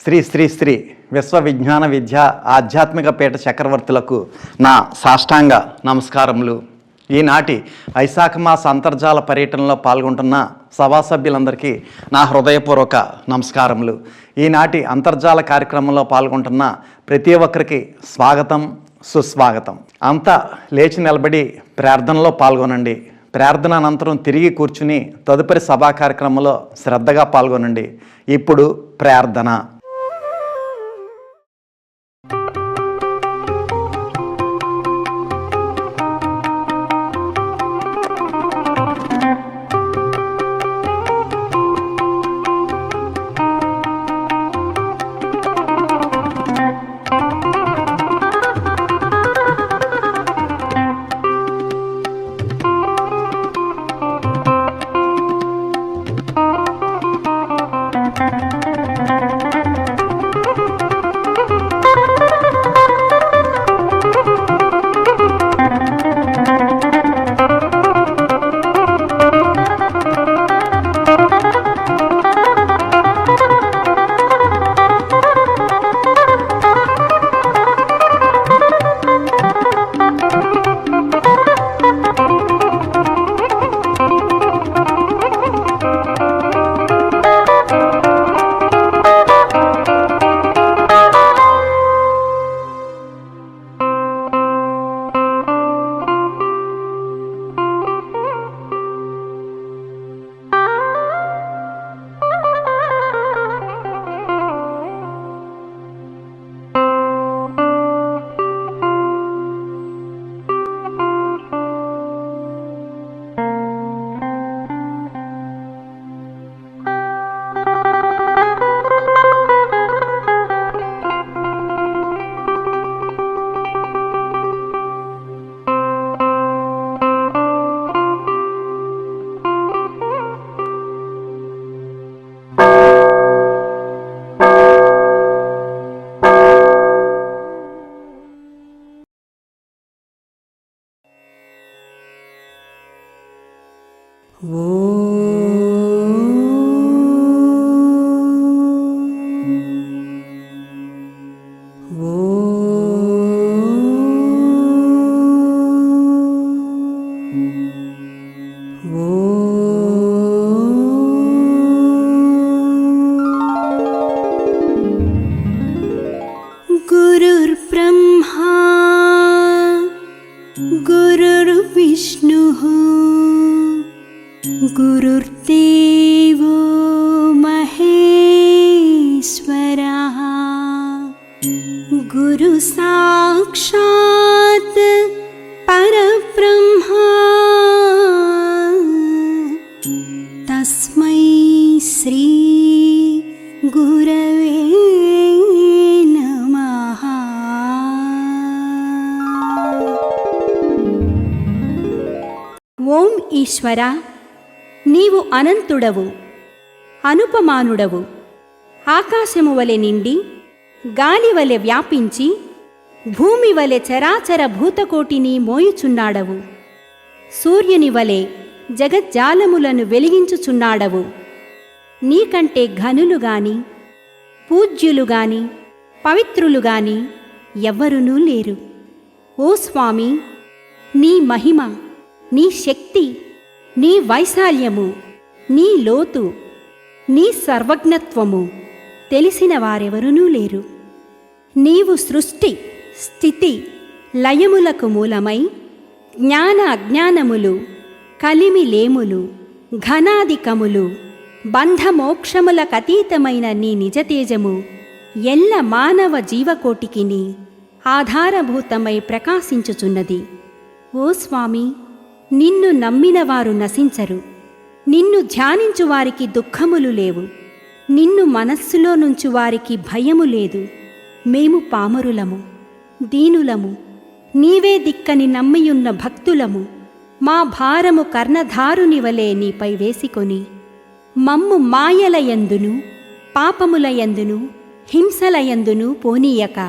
శ్రీ శ్రీ శ్రీ విశ్వ విజ్ఞాన విద్య ఆధ్యాత్మిక పీఠ చక్రవర్తులకు నా సాష్టాంగ నమస్కారములు. ఈనాటి వైశాఖ మాస అంతర్జాల పర్యటనలో పాల్గొంటున్న సభా సభ్యులందరికీ నా హృదయపూర్వక నమస్కారములు. ఈనాటి అంతర్జాల కార్యక్రమంలో పాల్గొంటున్న ప్రతి ఒక్కరికి స్వాగతం, సుస్వాగతం. అంతా లేచి నిలబడి ప్రార్థనలో పాల్గొనండి. ప్రార్థన అనంతరం తిరిగి కూర్చుని తదుపరి సభా కార్యక్రమంలో శ్రద్ధగా పాల్గొనండి. ఇప్పుడు ప్రార్థన. गुरुर्ब्रह्मा गुरुर्विष्णुः गुरुर्देवो महेश्वरः गुरुसाक्षात् परब्रह्मा तस्मै श्री गुरवे ఓం ఈశ్వర, నీవు అనంతుడవు, అనుపమానుడవు. ఆకాశము వలె నిండి గాలి వలె వ్యాపించి భూమి వలె చరాచర భూతకోటిని మోయుచున్నాడవు. సూర్యుని వలె జగజ్జాలములను వెలిగించుచున్నాడవు. నీకంటే ఘనులు గాని పూజ్యులు గాని పవిత్రులు గాని ఎవ్వరునూ లేరు. ఓ స్వామి, నీ మహిమ, నీ శక్తి, నీ వైశాల్యము, నీ లోతు, నీ సర్వజ్ఞత్వము తెలిసిన వారెవరునూ లేరు. నీవు సృష్టి స్థితి లయములకు మూలమై జ్ఞాన అజ్ఞానములు, కలిమిలేములు, ఘనాధికములు, బంధమోక్షములకతీతమైన నీ నిజతేజము ఎల్ల మానవ జీవకోటికిని ఆధారభూతమై ప్రకాశించుచున్నది. ఓ స్వామి, నిన్ను నమ్మినవారు నశించరు. నిన్ను ధ్యానించువారికి దుఃఖములు లేవు. నిన్ను మనస్సులో నుంచి వారికి భయము లేదు. మేము పామరులము, దీనులము, నీవే దిక్కని నమ్మియున్న భక్తులము. మా భారము కర్ణధారుని వలె నీపై వేసికొని మమ్ము మాయలయందును పాపములయందును హింసలయందును పోనీయక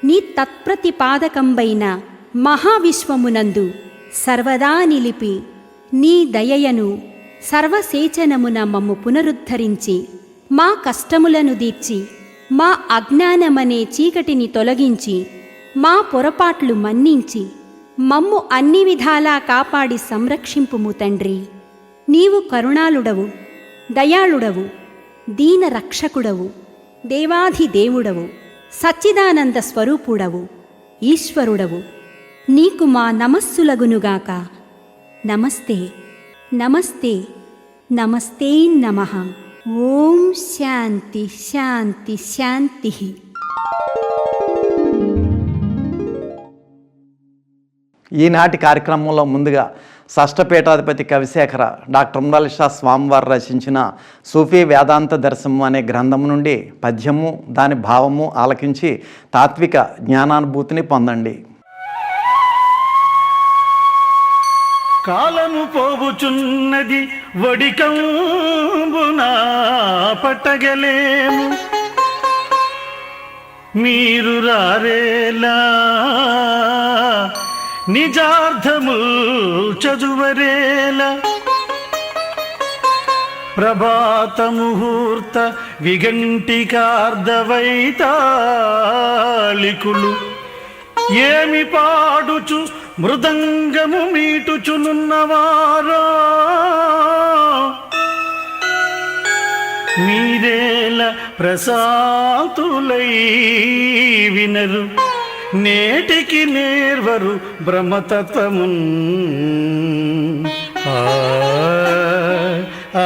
నీ తత్ప్రతిపాదకంబైన మహావిశ్వమునందు సర్వదా నిలిపి నీ దయయను సర్వసేచనమున మమ్ము పునరుద్ధరించి మా కష్టములను దీర్చి మా అజ్ఞానమనే చీకటిని తొలగించి మా పొరపాట్లు మన్నించి మమ్ము అన్ని విధాలా కాపాడి సంరక్షింపుము తండ్రి. నీవు కరుణాళుడవు, దయాళుడవు, దీన రక్షకుడవు, దేవాధిదేవుడవు, సచ్చిదానంద స్వరూపుడవు, ఈశ్వరుడవు. నీకు మా నమస్సులగునుగాక. నమస్తే నమస్తే నమస్తే నమః. ఓం శాంతి శాంతి శాంతి. ఈనాటి కార్యక్రమంలో ముందుగా షష్ఠపీఠాధిపతి కవిశేఖర డాక్టర్ ఉమ్రాలిషా స్వామివారు రచించిన సూఫీ వేదాంత దర్శనం అనే గ్రంథం నుండి పద్యము దాని భావము ఆలకించి తాత్విక జ్ఞానానుభూతిని పొందండి. కాలము పోవుచున్నది వడికంబునా పట్టగలేము, మీరు రారేలా నిజార్థము చదువరేలా. ప్రభాత ముహూర్త విగంటికార్ధవైతాళికులు ఏమి పాడుచు మృదంగము మీటుచునున్నవారో, మీరేల ప్రశాంతులై వినరు, నేటికి నేర్వరు బ్రహ్మతత్వమున్. ఆ ఆ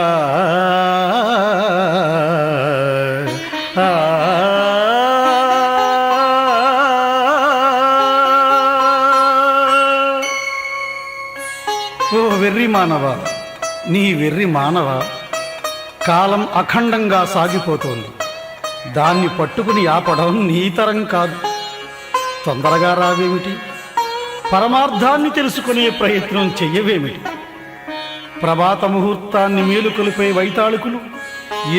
ఆ ఓ వెర్రి మానవ, నీ వెర్రి మానవ, కాలం అఖండంగా సాగిపోతోంది. దాన్ని పట్టుకుని ఆపడం నీ తరం కాదు. తొందరగా రావేమిటి? పరమార్థాన్ని తెలుసుకునే ప్రయత్నం చెయ్యవేమిటి? ప్రభాత ముహూర్తాన్ని మేలుకొలిపే వైతాళికులు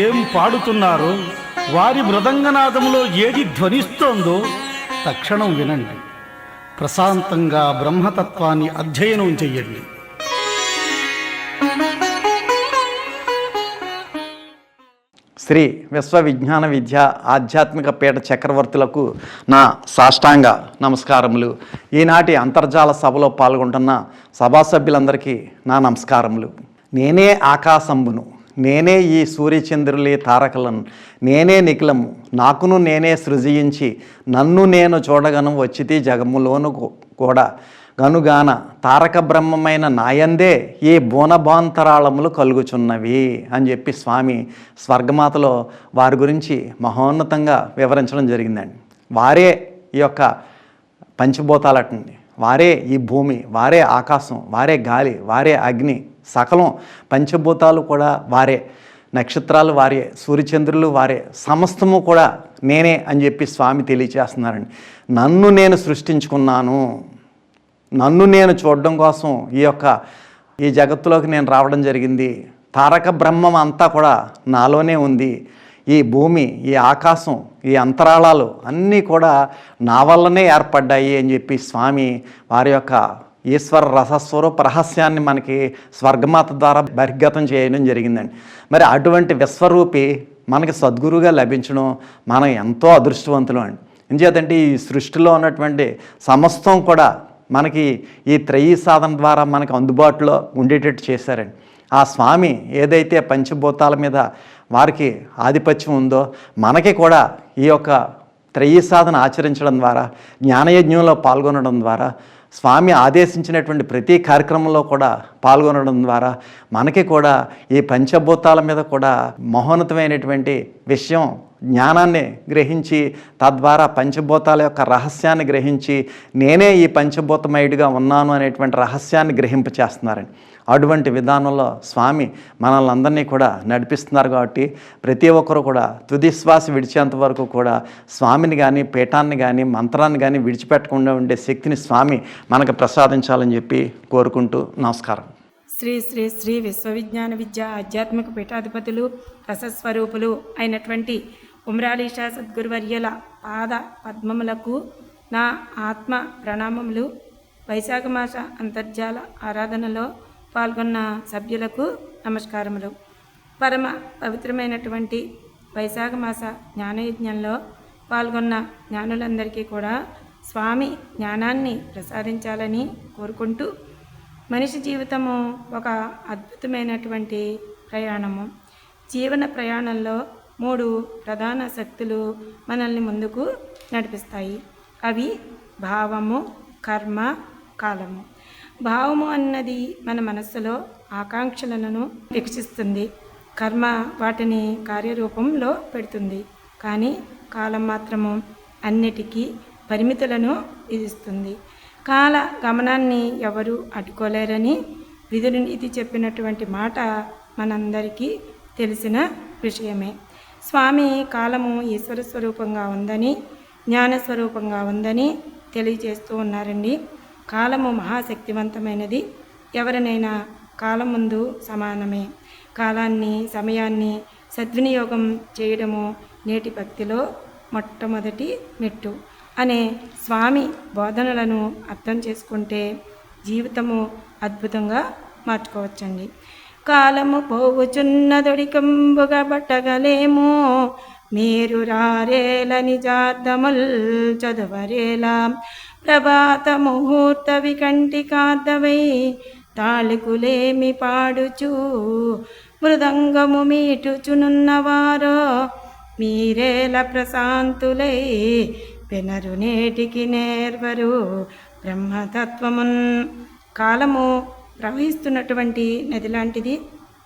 ఏం పాడుతున్నారో, వారి మృదంగనాదములో ఏది ధ్వనిస్తోందో తక్షణం వినండి. ప్రశాంతంగా బ్రహ్మతత్వాన్ని అధ్యయనం చెయ్యండి. శ్రీ విశ్వవిజ్ఞాన విద్య ఆధ్యాత్మిక పీఠ చక్రవర్తులకు నా సాష్టాంగ నమస్కారములు. ఈనాటి అంతర్జాల సభలో పాల్గొంటున్న సభా సభ్యులందరికీ నా నమస్కారములు. నేనే ఆకాశంబును, నేనే ఈ సూర్యచంద్రులే తారకలను, నేనే నిఖిలము, నాకును నేనే సృజించి, నన్ను నేను చూడగను వచ్చితి జగములోను కూడా గనుగాన తారక బ్రహ్మమైన నాయందే ఈ బోనబాంతరాళములు కలుగుచున్నవి అని చెప్పి స్వామి స్వర్గమాతలో వారి గురించి మహోన్నతంగా వివరించడం జరిగిందండి. వారే ఈ యొక్క పంచభూతాలటండి, వారే ఈ భూమి, వారే ఆకాశం, వారే గాలి, వారే అగ్ని, సకలం పంచభూతాలు కూడా వారే, నక్షత్రాలు వారే, సూర్యచంద్రులు వారే, సమస్తము కూడా నేనే అని చెప్పి స్వామి తెలియచేస్తున్నారండి. నన్ను నేను సృష్టించుకున్నాను, నన్ను నేను చూడడం కోసం ఈ జగత్తులోకి నేను రావడం జరిగింది. తారక బ్రహ్మం అంతా కూడా నాలోనే ఉంది. ఈ భూమి, ఈ ఆకాశం, ఈ అంతరాళాలు అన్నీ కూడా నా వల్లనే ఏర్పడ్డాయి అని చెప్పి స్వామి వారి యొక్క ఈశ్వర రసస్వరూప రహస్యాన్ని మనకి స్వర్గమాత ద్వారా బహిర్గతం చేయడం జరిగిందండి. మరి అటువంటి విశ్వరూపి మనకి సద్గురుగా లభించడం మనం ఎంతో అదృష్టవంతులు అండి. ఎందుచేతంటే ఈ సృష్టిలో ఉన్నటువంటి సమస్తం కూడా మనకి ఈ త్రయీ సాధన ద్వారా మనకు అందుబాటులో ఉండేటట్టు చేశారండి. ఆ స్వామి ఏదైతే పంచభూతాల మీద వారికి ఆధిపత్యం ఉందో మనకి కూడా ఈ యొక్క త్రయీ సాధన ఆచరించడం ద్వారా, జ్ఞానయజ్ఞంలో పాల్గొనడం ద్వారా, స్వామి ఆదేశించినటువంటి ప్రతి కార్యక్రమంలో కూడా పాల్గొనడం ద్వారా మనకి కూడా ఈ పంచభూతాల మీద కూడా మహోన్నతమైనటువంటి విషయం జ్ఞానాన్ని గ్రహించి, తద్వారా పంచభూతాల యొక్క రహస్యాన్ని గ్రహించి నేనే ఈ పంచభూతమయుడిగా ఉన్నాను అనేటువంటి రహస్యాన్ని గ్రహింపచేస్తున్నారండి. అటువంటి విధానంలో స్వామి మనల్ని అందరినీ కూడా నడిపిస్తున్నారు. కాబట్టి ప్రతి ఒక్కరు కూడా తుదిశ్వాస విడిచేంత వరకు కూడా స్వామిని కానీ, పీఠాన్ని కానీ, మంత్రాన్ని కానీ విడిచిపెట్టకుండా ఉండే శక్తిని స్వామి మనకు ప్రసాదించాలని చెప్పి కోరుకుంటూ నమస్కారం. శ్రీ శ్రీ శ్రీ విశ్వవిజ్ఞాన విద్య ఆధ్యాత్మిక పీఠాధిపతులు రసస్వరూపులు అయినటువంటి ఉమ్రాలిషా సద్గురువర్యుల పాద పద్మములకు నా ఆత్మ ప్రణామములు. వైశాఖ మాస అంతర్జాల ఆరాధనలో పాల్గొన్న సభ్యులకు నమస్కారములు. పరమ పవిత్రమైనటువంటి వైశాఖ మాస జ్ఞానయజ్ఞంలో పాల్గొన్న జ్ఞానులందరికీ కూడా స్వామి జ్ఞానాన్ని ప్రసాదించాలని కోరుకుంటూ, మనిషి జీవితము ఒక అద్భుతమైనటువంటి ప్రయాణము. జీవన ప్రయాణంలో 3 ప్రధాన శక్తులు మనల్ని ముందుకు నడిపిస్తాయి. అవి భావము, కర్మ, కాలము. భావము అన్నది మన మనస్సులో ఆకాంక్షలను వికసిస్తుంది. కర్మ వాటిని కార్యరూపంలో పెడుతుంది. కానీ కాలం మాత్రము అన్నిటికీ పరిమితులను విధిస్తుంది. కాల గమనాన్ని ఎవరు అడ్డుకోలేరని విదురునీతి చెప్పినటువంటి మాట మనందరికీ తెలిసిన విషయమే. స్వామి కాలము ఈశ్వర స్వరూపంగా ఉందని, జ్ఞాన స్వరూపంగా ఉందని తెలియజేస్తూ ఉన్నారండి. కాలము మహాశక్తివంతమైనది. ఎవరినైనా కాలం ముందు సమానమే. కాలాన్ని, సమయాన్ని సద్వినియోగం చేయడము నేటి భక్తిలో మొట్టమొదటి మెట్టు అనే స్వామి బోధనలను అర్థం చేసుకుంటే జీవితము అద్భుతంగా మార్చుకోవచ్చండి. కాలము పోవుచున్నదొడికంబుగా బట్టగలేము, మీరు రారేల నిజార్థముల్ చదువరేలా, ప్రభాత ముహూర్త వికంటి కాద్దవై తాళికులేమి పాడుచు మృదంగము మీటుచునున్నవారో, మీరేల ప్రశాంతులై పెనరు నేటికి నేర్వరు బ్రహ్మతత్వమున్. కాలము ప్రవహిస్తున్నటువంటి నది లాంటిది.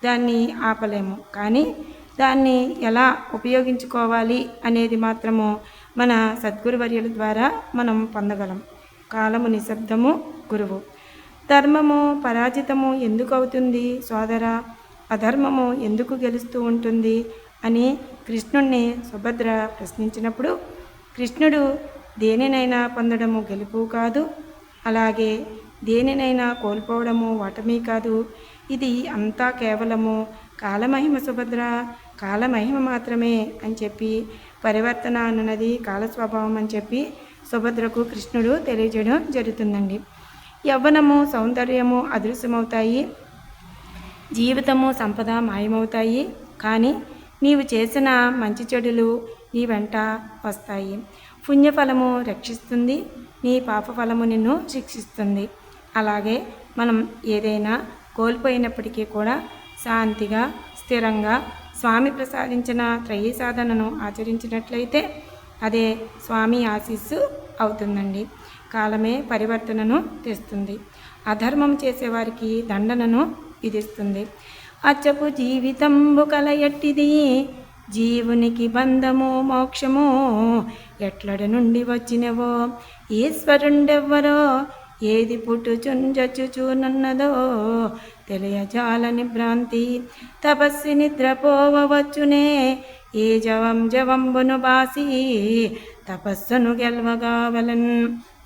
దాన్ని ఆపలేము. కానీ దాన్ని ఎలా ఉపయోగించుకోవాలి అనేది మాత్రము మన సద్గురువర్యుల ద్వారా మనం పొందగలం. కాలము నిశ్శబ్దము గురువు. ధర్మము పరాజితము ఎందుకు అవుతుంది సోదరా? అధర్మము ఎందుకు గెలుస్తూ ఉంటుంది అని కృష్ణుణ్ణి సుభద్ర ప్రశ్నించినప్పుడు, కృష్ణుడు దేనినైనా పొందడము గెలుపు కాదు, అలాగే దేనినైనా కోల్పోవడము ఓటమి కాదు. ఇది అంతా కేవలము కాలమహిమ సుభద్ర, కాలమహిమ మాత్రమే అని చెప్పి, పరివర్తన అన్నది కాల స్వభావం అని చెప్పి సుభద్రకు కృష్ణుడు తెలియజేయడం జరుగుతుందండి. యవ్వనము, సౌందర్యము అదృశ్యమవుతాయి, జీవితము, సంపద మాయమవుతాయి. కానీ నీవు చేసిన మంచి చెడులు నీ వెంట వస్తాయి. పుణ్యఫలము రక్షిస్తుంది, నీ పాపఫలము నిన్ను శిక్షిస్తుంది. అలాగే మనం ఏదైనా కోల్పోయినప్పటికీ కూడా శాంతిగా, స్థిరంగా స్వామి ప్రసాదించిన త్రయీ సాధనను ఆచరించినట్లయితే అదే స్వామి ఆశీస్సు అవుతుందండి. కాలమే పరివర్తనను తెస్తుంది. అధర్మం చేసేవారికి దండనను విధిస్తుంది. అచ్చపు జీవితంబు కల ఎట్టిది, జీవునికి బంధము మోక్షము ఎట్లడ నుండి వచ్చినవో, ఈశ్వరుండెవ్వరో ఏది పుట్టుచుంజచుచునున్నదో తెలియజాలని భ్రాంతి, తపస్సి నిద్రపోవచ్చునే ఏ జవంబును బాసి తపస్సును గెలవగావలన్.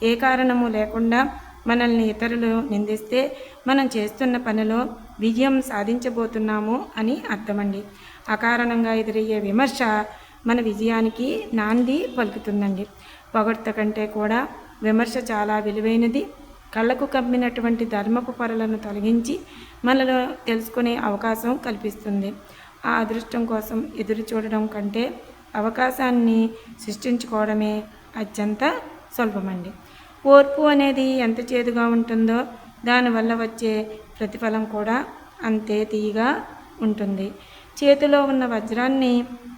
ఏ కారణము లేకుండా మనల్ని ఇతరులు నిందిస్తే మనం చేస్తున్న పనిలో విజయం సాధించబోతున్నాము అని అర్థమండి. అకారణంగా ఎదురయ్యే విమర్శ మన విజయానికి నాంది పలుకుతుందండి. పొగడ్త కంటే కూడా విమర్శ చాలా విలువైనది. కళ్ళకు కమ్మినటువంటి ధర్మపు పొరలను తొలగించి మనలో తెలుసుకునే అవకాశం కల్పిస్తుంది. ఆ అదృష్టం కోసం ఎదురు చూడడం కంటే అవకాశాన్ని సృష్టించుకోవడమే అత్యంత సులభమండి. ఓర్పు అనేది ఎంత చేదుగా ఉంటుందో దానివల్ల వచ్చే ప్రతిఫలం కూడా అంతే తీయగా ఉంటుంది. చేతిలో ఉన్న వజ్రాన్ని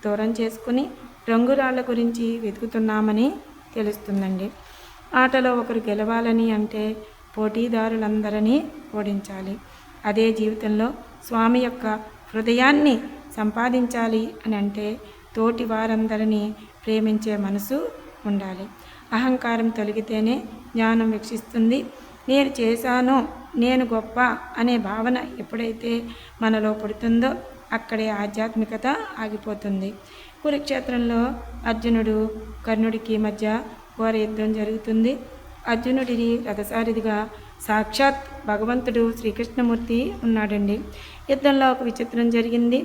దూరం చేసుకుని రంగురాళ్ళ గురించి వెతుకుతున్నామని తెలుస్తుందండి. ఆటలో ఒకరు గెలవాలని అంటే పోటీదారులందరినీ ఓడించాలి. అదే జీవితంలో స్వామి యొక్క హృదయాన్ని సంపాదించాలి అని అంటే తోటి వారందరినీ ప్రేమించే మనసు ఉండాలి. అహంకారం తొలగితేనే జ్ఞానం వీక్షిస్తుంది. నేను చేశాను, నేను గొప్ప అనే భావన ఎప్పుడైతే మనలో పుడుతుందో అక్కడే ఆధ్యాత్మికత ఆగిపోతుంది. కురుక్షేత్రంలో అర్జునుడు కర్ణుడికి మధ్య ఘోర యుద్ధం జరుగుతుంది. అర్జునుడిని రథసారిదిగా సాక్షాత్ భగవంతుడు శ్రీకృష్ణమూర్తి ఉన్నాడండి. యుద్ధంలో ఒక విచిత్రం జరిగింది.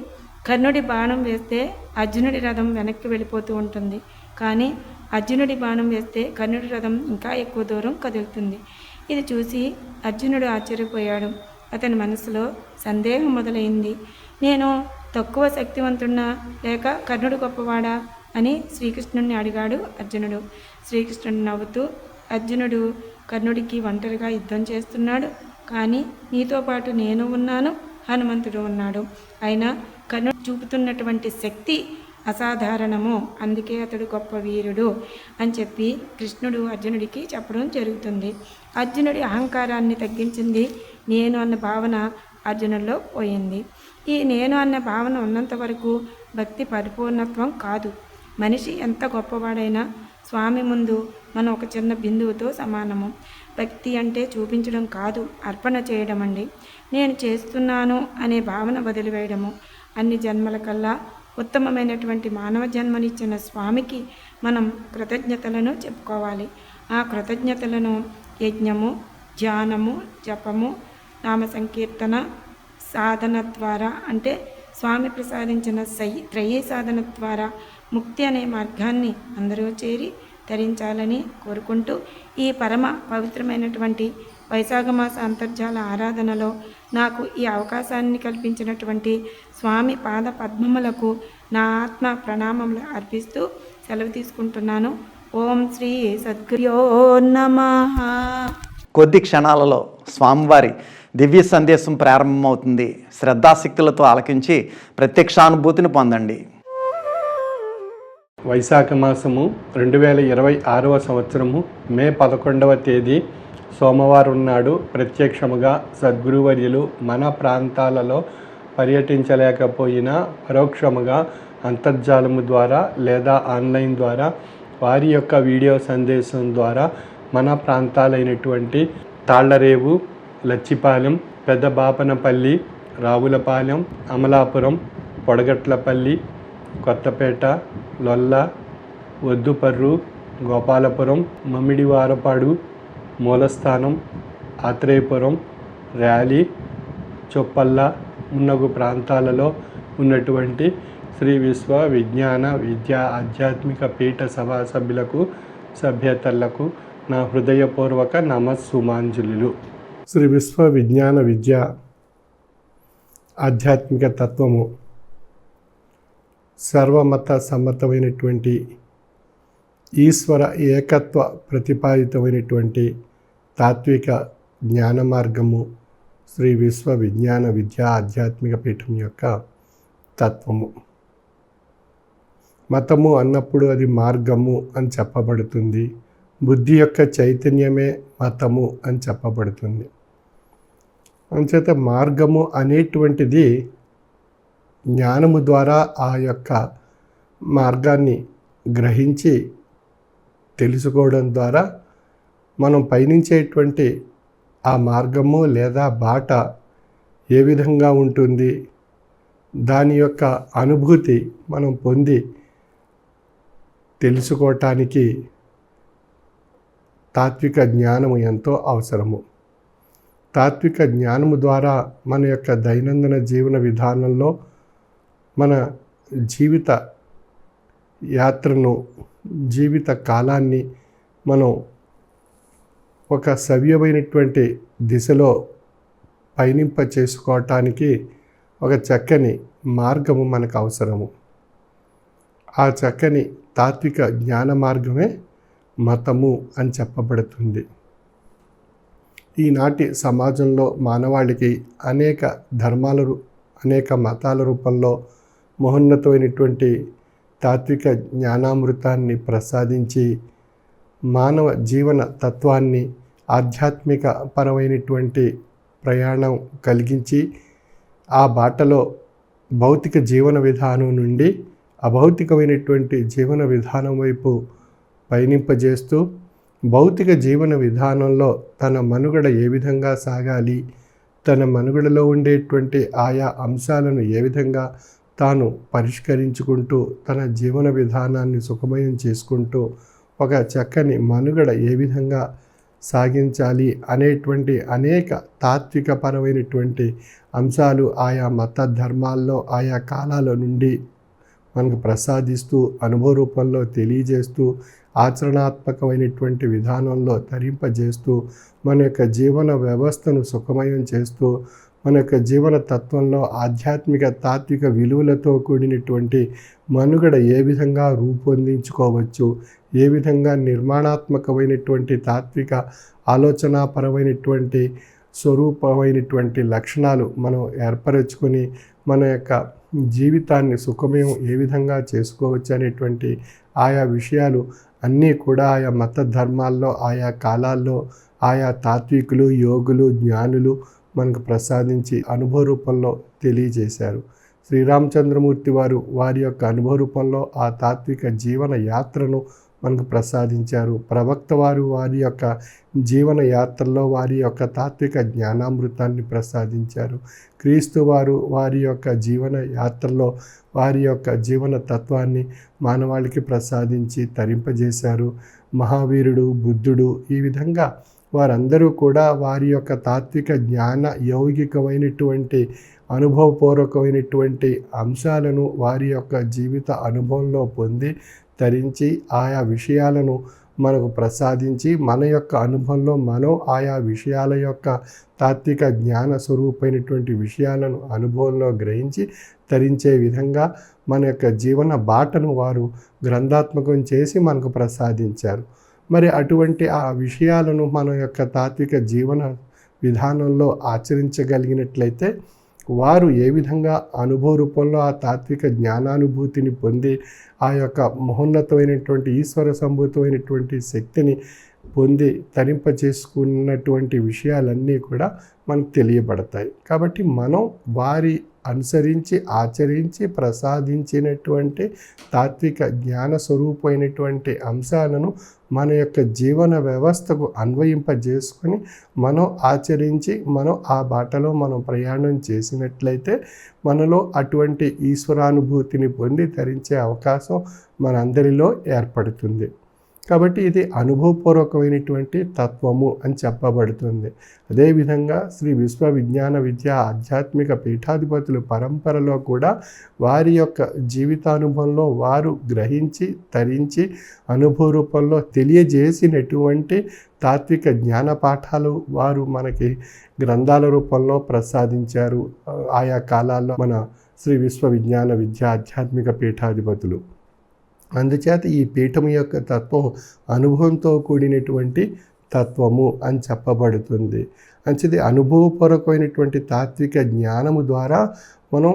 కర్ణుడి బాణం వేస్తే అర్జునుడి రథం వెనక్కి వెళ్ళిపోతూ ఉంటుంది. కానీ అర్జునుడి బాణం వేస్తే కర్ణుడి రథం ఇంకా ఎక్కువ దూరం కదులుతుంది. ఇది చూసి అర్జునుడు ఆశ్చర్యపోయాడు. అతని మనసులో సందేహం మొదలైంది. నేను తక్కువ శక్తివంతున్నా లేక కర్ణుడు గొప్పవాడా అని శ్రీకృష్ణుడిని అడిగాడు అర్జునుడు. శ్రీకృష్ణుడు నవ్వుతూ, అర్జునుడు కర్ణుడికి ఒంటరిగా యుద్ధం చేస్తున్నాడు, కానీ నీతో పాటు నేను ఉన్నాను, హనుమంతుడు ఉన్నాడు. అయినా కర్ణుడు చూపుతున్నటువంటి శక్తి అసాధారణము, అందుకే అతడు గొప్ప వీరుడు అని చెప్పి కృష్ణుడు అర్జునుడికి చెప్పడం జరుగుతుంది. అర్జునుడి అహంకారాన్ని తగ్గించింది నేను అన్న భావన అర్జునుడిలో పోయింది. ఈ నేను అన్న భావన ఉన్నంత వరకు భక్తి పరిపూర్ణత్వం కాదు. మనిషి ఎంత గొప్పవాడైనా స్వామి ముందు మనం ఒక చిన్న బిందువుతో సమానము. భక్తి అంటే చూపించడం కాదు, అర్పణ చేయడం అండి. నేను చేస్తున్నాను అనే భావన వదిలివేయడము. అన్ని జన్మల కల్లా ఉత్తమమైనటువంటి మానవ జన్మనిచ్చిన స్వామికి మనం కృతజ్ఞతలను చెప్పుకోవాలి. ఆ కృతజ్ఞతలను యజ్ఞము, ధ్యానము, జపము, నామ సంకీర్తన సాధన ద్వారా, అంటే స్వామి ప్రసాదించిన త్రయీ సాధన ద్వారా ముక్తి అనే మార్గాన్ని అందరూ చేరి ధరించాలని కోరుకుంటూ, ఈ పరమ పవిత్రమైనటువంటి వైశాఖ మాస అంతర్జాల ఆరాధనలో నాకు ఈ అవకాశాన్ని కల్పించినటువంటి స్వామి పాద పద్మములకు నా ఆత్మ ప్రణామములు అర్పిస్తూ సెలవు తీసుకుంటున్నాను. ఓం శ్రీ సద్గురో నమః. కొద్ది క్షణాలలో స్వామివారి దివ్య సందేశం ప్రారంభమవుతుంది. శ్రద్ధాశక్తులతో ఆలకించి ప్రత్యక్షానుభూతిని పొందండి. వైశాఖ మాసము 2026వ సంవత్సరము మే 11వ తేదీ సోమవారం నాడు ప్రత్యక్షముగా సద్గురువర్యులు మన ప్రాంతాలలో పర్యటించలేకపోయినా పరోక్షముగా అంతర్జాలము ద్వారా లేదా ఆన్లైన్ ద్వారా వారి యొక్క వీడియో సందేశం ద్వారా మన ప్రాంతాలైనటువంటి తాళ్లరేవు, లచ్చిపాలెం, పెద్దబాపనపల్లి, రావులపాలెం, అమలాపురం, పొడగట్లపల్లి, కొత్తపేట, లొల్ల, వద్దుపర్రు, గోపాలపురం, మమ్మిడివారపాడు, మూలస్థానం, ఆత్రేయపురం, ర్యాలీ, చొప్పల్ల మున్నగు ప్రాంతాలలో ఉన్నటువంటి శ్రీ విశ్వ విజ్ఞాన విద్యా ఆధ్యాత్మిక పీఠ సభా సభ్యులకు, సభ్యతలకు నా హృదయపూర్వక నమస్సుమాంజలులు. శ్రీ విశ్వ విజ్ఞాన విద్యా ఆధ్యాత్మిక తత్వము సర్వమత సమ్మతమైనటువంటి ఈశ్వర ఏకత్వ ప్రతిపాదితమైనటువంటి తాత్విక జ్ఞాన మార్గము శ్రీ విశ్వ విజ్ఞాన విద్యా ఆధ్యాత్మిక పీఠం యొక్క తత్వము. మతము అన్నప్పుడు అది మార్గము అని చెప్పబడుతుంది. బుద్ధి యొక్క చైతన్యమే మతము అని చెప్పబడుతుంది. అంచేత మార్గము అనేటువంటిది జ్ఞానము ద్వారా ఆ యొక్క మార్గాన్ని గ్రహించి తెలుసుకోవడం ద్వారా మనం పయనించేటువంటి ఆ మార్గము లేదా బాట ఏ విధంగా ఉంటుంది, దాని యొక్క అనుభూతి మనం పొంది తెలుసుకోవటానికి తాత్విక జ్ఞానము ఎంతో అవసరము. తాత్విక జ్ఞానము ద్వారా మన యొక్క దైనందిన జీవన విధానంలో మన జీవిత యాత్రను, జీవిత కాలాన్ని మనం ఒక సవ్యమైనటువంటి దిశలో పయనింప చేసుకోవటానికి ఒక చక్కని మార్గము మనకు అవసరము. ఆ చక్కని తాత్విక జ్ఞాన మార్గమే మతము అని చెప్పబడుతుంది. ఈనాటి సమాజంలో మానవాళికి అనేక ధర్మాలు, అనేక మతాల రూపంలో మహోన్నతమైనటువంటి తాత్విక జ్ఞానామృతాన్ని ప్రసాదించి మానవ జీవన తత్వాన్ని ఆధ్యాత్మిక పరమైనటువంటి ప్రయాణం కలిగించి ఆ బాటలో భౌతిక జీవన విధానం నుండి అభౌతికమైనటువంటి జీవన విధానం వైపు పయనింపజేస్తూ భౌతిక జీవన విధానంలో తన మనుగడ ఏ విధంగా సాగాలి, తన మనుగడలో ఉండేటువంటి ఆయా అంశాలను ఏ విధంగా తాను పరిష్కరించుకుంటూ తన జీవన విధానాన్ని సుఖమయం చేసుకుంటూ ఒక చక్కని మనుగడ ఏ విధంగా సాగించాలి అనేటువంటి అనేక తాత్విక పరమైనటువంటి అంశాలు ఆయా మత ధర్మాల్లో ఆయా కాలాల నుండి మనకు ప్రసాదిస్తూ అనుభవ రూపంలో తెలియజేస్తూ ఆచరణాత్మకమైనటువంటి విధానంలో తరింపజేస్తూ మన యొక్క జీవన వ్యవస్థను సుఖమయం చేస్తూ మన యొక్క జీవన తత్వంలో ఆధ్యాత్మిక తాత్విక విలువలతో కూడినటువంటి మనుగడ ఏ విధంగా రూపొందించుకోవచ్చు, ఏ విధంగా నిర్మాణాత్మకమైనటువంటి తాత్విక ఆలోచనాపరమైనటువంటి స్వరూపమైనటువంటి లక్షణాలు మనం ఏర్పరచుకొని మన యొక్క జీవితాన్ని సుఖమయం ఏ విధంగా చేసుకోవచ్చు అనేటువంటి ఆయా విషయాలు అన్నీ కూడా ఆయా మత ధర్మాల్లో, ఆయా కాలాల్లో ఆయా తాత్వికులు, యోగులు, జ్ఞానులు మనకు ప్రసాదించి అనుభవ రూపంలో తెలియజేశారు. శ్రీరామచంద్రమూర్తి వారు వారి యొక్క అనుభవ రూపంలో ఆ తాత్విక జీవన యాత్రను మనకు ప్రసాదించారు. ప్రవక్త వారు వారి యొక్క జీవన యాత్రలో వారి యొక్క తాత్విక జ్ఞానామృతాన్ని ప్రసాదించారు. క్రీస్తు వారు వారి యొక్క జీవన యాత్రలో వారి యొక్క జీవన తత్వాన్ని మానవాళికి ప్రసాదించి తరింపజేశారు. మహావీరుడు, బుద్ధుడు, ఈ విధంగా వారందరూ కూడా వారి యొక్క తాత్విక జ్ఞాన యౌగికమైనటువంటి అనుభవపూర్వకమైనటువంటి అంశాలను వారి యొక్క జీవిత అనుభవంలో పొంది తరించి ఆయా విషయాలను మనకు ప్రసాదించి మన యొక్క అనుభవంలో మనం ఆయా విషయాల యొక్క తాత్విక జ్ఞాన స్వరూపమైనటువంటి విషయాలను అనుభవంలో గ్రహించి తరించే విధంగా మన యొక్క జీవన బాటను వారు గ్రంథాత్మకం చేసి మనకు ప్రసాదించారు. మరి అటువంటి ఆ విషయాలను మన యొక్క తాత్విక జీవన విధానంలో ఆచరించగలిగినట్లయితే వారు ఏ విధంగా అనుభవ రూపంలో ఆ తాత్విక జ్ఞానానుభూతిని పొంది ఆ యొక్క మహోన్నతమైనటువంటి ఈశ్వర సంభూతమైనటువంటి శక్తిని పొంది తరింప చేసుకున్నటువంటి విషయాలన్నీ కూడా మనకు తెలియబడతాయి. కాబట్టి మనం వారి అనుసరించి ఆచరించి ప్రసాదించినటువంటి తాత్విక జ్ఞాన స్వరూపమైనటువంటి అంశాలను మన యొక్క జీవన వ్యవస్థకు అన్వయింపజేసుకొని మనం ఆచరించి మనం ఆ బాటలో మనం ప్రయాణం చేసినట్లయితే మనలో అటువంటి ఈశ్వరానుభూతిని పొంది తరించే అవకాశం మనందరిలో ఏర్పడుతుంది. కాబట్టి ఇది అనుభవపూర్వకమైనటువంటి తత్వము అని చెప్పబడుతుంది. అదేవిధంగా శ్రీ విశ్వ విజ్ఞాన విద్య ఆధ్యాత్మిక పీఠాధిపతుల పరంపరలో కూడా వారి యొక్క జీవితానుభవంలో వారు గ్రహించి తరించి అనుభవ రూపంలో తెలియజేసినటువంటి తాత్విక జ్ఞాన పాఠాలు వారు మనకి గ్రంథాల రూపంలో ప్రసాదించారు. ఆయా కాలాల్లో మన శ్రీ విశ్వ విజ్ఞాన విద్య ఆధ్యాత్మిక పీఠాధిపతులు. అందుచేత ఈ పీఠం యొక్క తత్వం అనుభవంతో కూడినటువంటి తత్వము అని చెప్పబడుతుంది. అంచేది అనుభవపూర్వకమైనటువంటి తాత్విక జ్ఞానము ద్వారా మనం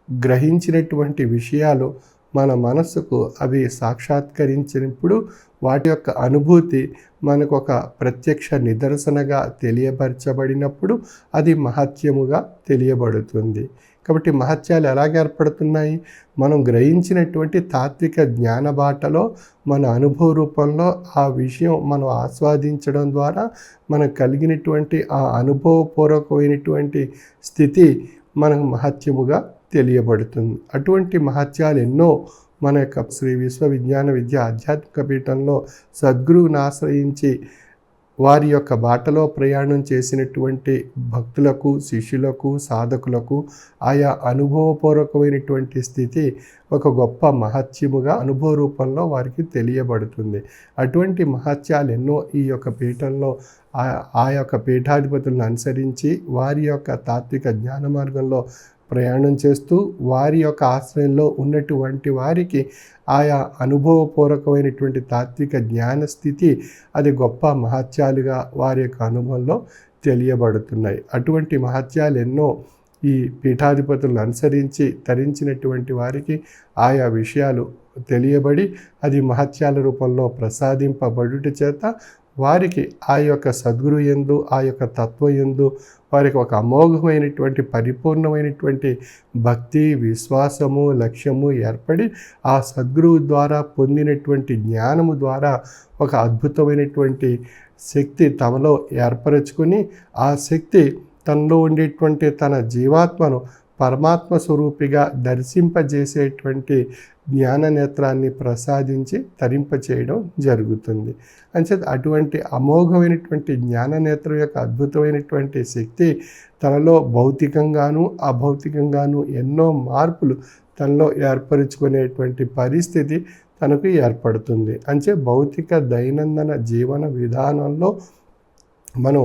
గ్రహించినటువంటి విషయాలు మన మనస్సుకు అవి సాక్షాత్కరించినప్పుడు వాటి యొక్క అనుభూతి మనకు ఒక ప్రత్యక్ష నిదర్శనగా తెలియపరచబడినప్పుడు అది మహత్యముగా తెలియబడుతుంది. కాబట్టి మహత్యాలు ఎలాగ ఏర్పడుతున్నాయి? మనం గ్రహించినటువంటి తాత్విక జ్ఞాన బాటలో మన అనుభవ రూపంలో ఆ విషయం మనం ఆస్వాదించడం ద్వారా మనకు కలిగినటువంటి ఆ అనుభవపూర్వకమైనటువంటి స్థితి మనకు మహత్యముగా తెలియబడుతుంది. అటువంటి మహత్యాలు ఎన్నో మన యొక్క శ్రీ విశ్వ విజ్ఞాన విద్య ఆధ్యాత్మిక పీఠంలో సద్గురువుని ఆశ్రయించి వారి యొక్క బాటలో ప్రయాణం చేసినటువంటి భక్తులకు, శిష్యులకు, సాధకులకు ఆయా అనుభవపూర్వకమైనటువంటి స్థితి ఒక గొప్ప మహత్యముగా అనుభవ రూపంలో వారికి తెలియబడుతుంది. అటువంటి మహత్యాలు ఎన్నో ఈ యొక్క పీఠంలో ఆ యొక్క పీఠాధిపతులను అనుసరించి వారి యొక్క తాత్విక జ్ఞాన మార్గంలో ప్రయాణం చేస్తూ వారి యొక్క ఆశ్రయంలో ఉన్నటువంటి వారికి ఆయా అనుభవపూర్వకమైనటువంటి తాత్విక జ్ఞాన స్థితి అది గొప్ప మహత్యాలుగా వారి యొక్క అనుభవంలో తెలియబడుతున్నాయి. అటువంటి మహత్యాలు ఎన్నో ఈ పీఠాధిపతులను అనుసరించి తరించినటువంటి వారికి ఆయా విషయాలు తెలియబడి అది మహత్యాల రూపంలో ప్రసాదింపబడుట చేత వారికి ఆ యొక్క సద్గురు యందు ఆ యొక్క తత్వ యందు వారికి ఒక అమోఘమైనటువంటి పరిపూర్ణమైనటువంటి భక్తి, విశ్వాసము, లక్ష్యము ఏర్పడి ఆ సద్గురువు ద్వారా పొందినటువంటి జ్ఞానము ద్వారా ఒక అద్భుతమైనటువంటి శక్తి తమలో ఏర్పరచుకొని ఆ శక్తి తనలో ఉండేటువంటి తన జీవాత్మను పరమాత్మ స్వరూపిగా దర్శింపజేసేటువంటి జ్ఞాన నేత్రాన్ని ప్రసాదించి తరింపచేయడం జరుగుతుంది. అంచేత అటువంటి అమోఘమైనటువంటి జ్ఞాన నేత్రం యొక్క అద్భుతమైనటువంటి శక్తి తనలో భౌతికంగాను అభౌతికంగాను ఎన్నో మార్పులు తనలో ఏర్పరచుకునేటువంటి పరిస్థితి తనకు ఏర్పడుతుంది. అంటే భౌతిక దైనందిన జీవన విధానంలో మనం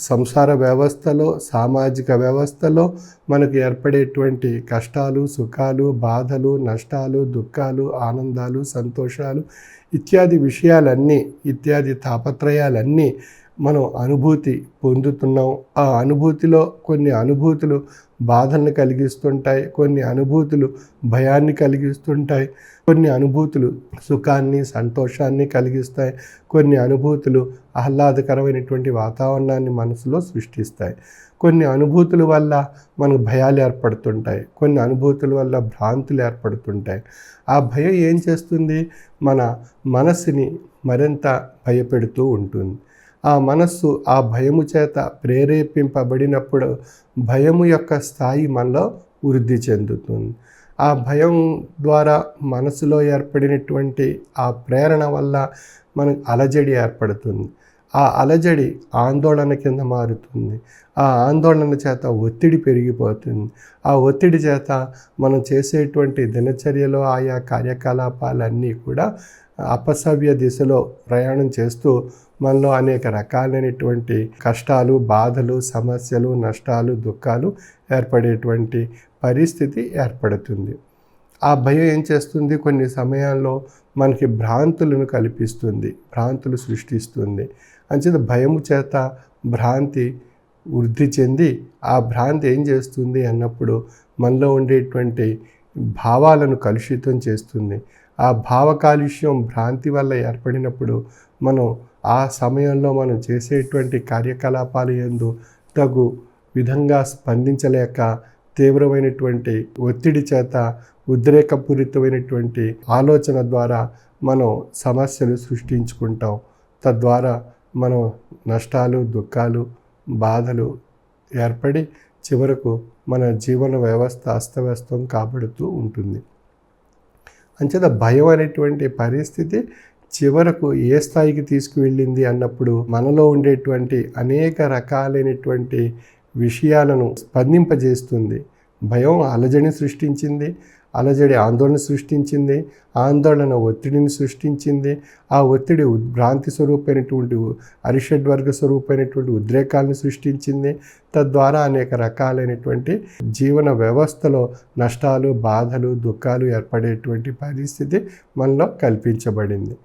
సంసార వ్యవస్థలో, సామాజిక వ్యవస్థలో మనకు ఏర్పడేటువంటి కష్టాలు, సుఖాలు, బాధలు, నష్టాలు, దుఃఖాలు, ఆనందాలు, సంతోషాలు ఇత్యాది విషయాలన్నీ, ఇత్యాది తాపత్రయాలన్నీ మనం అనుభూతి పొందుతున్నాం. ఆ అనుభూతిలో కొన్ని అనుభూతులు బాధల్ని కలిగిస్తుంటాయి, కొన్ని అనుభూతులు భయాన్ని కలిగిస్తుంటాయి, కొన్ని అనుభూతులు సుఖాన్ని, సంతోషాన్ని కలిగిస్తాయి, కొన్ని అనుభూతులు ఆహ్లాదకరమైనటువంటి వాతావరణాన్ని మనసులో సృష్టిస్తాయి. కొన్ని అనుభూతుల వల్ల మనకు భయాలు ఏర్పడుతుంటాయి, కొన్ని అనుభూతుల వల్ల భ్రాంతులు ఏర్పడుతుంటాయి. ఆ భయం ఏం చేస్తుంది? మన మనసుని మరింత భయపెడుతూ ఉంటుంది. ఆ మనస్సు ఆ భయము చేత ప్రేరేపింపబడినప్పుడు భయము యొక్క స్థాయి మనలో వృద్ధి చెందుతుంది. ఆ భయం ద్వారా మనసులో ఏర్పడినటువంటి ఆ ప్రేరణ వల్ల మనకు అలజడి ఏర్పడుతుంది. ఆ అలజడి ఆందోళన కింద మారుతుంది. ఆ ఆందోళన చేత ఒత్తిడి పెరిగిపోతుంది. ఆ ఒత్తిడి చేత మనం చేసేటువంటి దినచర్యలో ఆయా కార్యకలాపాలన్నీ కూడా అపసవ్య దిశలో ప్రయాణం చేస్తూ మనలో అనేక రకాలైనటువంటి కష్టాలు, బాధలు, సమస్యలు, నష్టాలు, దుఃఖాలు ఏర్పడేటువంటి పరిస్థితి ఏర్పడుతుంది. ఆ భయం ఏం చేస్తుంది? కొన్ని సమయాల్లో మనకి భ్రాంతులను కల్పిస్తుంది, భ్రాంతులు సృష్టిస్తుంది. అంచేత భయము చేత భ్రాంతి వృద్ధి చెంది ఆ భ్రాంతి ఏం చేస్తుంది అన్నప్పుడు మనలో ఉండేటువంటి భావాలను కలుషితం చేస్తుంది. ఆ భావ కాలుష్యం భ్రాంతి వల్ల ఏర్పడినప్పుడు మనం ఆ సమయంలో మనం చేసేటువంటి కార్యకలాపాలు యందు తగు విధంగా స్పందించలేక తీవ్రమైనటువంటి ఒత్తిడి చేత ఉద్రేకపూరితమైనటువంటి ఆలోచన ద్వారా మనం సమస్యలు సృష్టించుకుంటాం. తద్వారా మనం నష్టాలు, దుఃఖాలు, బాధలు ఏర్పడి చివరకు మన జీవన వ్యవస్థ అస్తవ్యస్తం కాబడుతూ ఉంటుంది. అంచేత భయం అనేటువంటి పరిస్థితి చివరకు ఏ స్థాయికి తీసుకువెళ్ళింది అన్నప్పుడు మనలో ఉండేటువంటి అనేక రకాలైనటువంటి విషయాలను స్పందింపజేస్తుంది. భయం అలజడిని సృష్టించింది, అలజడి ఆందోళన సృష్టించింది, ఆందోళన ఒత్తిడిని సృష్టించింది, ఆ ఒత్తిడి భ్రాంతి స్వరూపమైనటువంటి అరిషడ్వర్గ స్వరూపమైనటువంటి ఉద్రేకాలను సృష్టించింది. తద్వారా అనేక రకాలైనటువంటి జీవన వ్యవస్థలో నష్టాలు, బాధలు, దుఃఖాలు ఏర్పడేటువంటి పరిస్థితి మనలో కల్పించబడింది.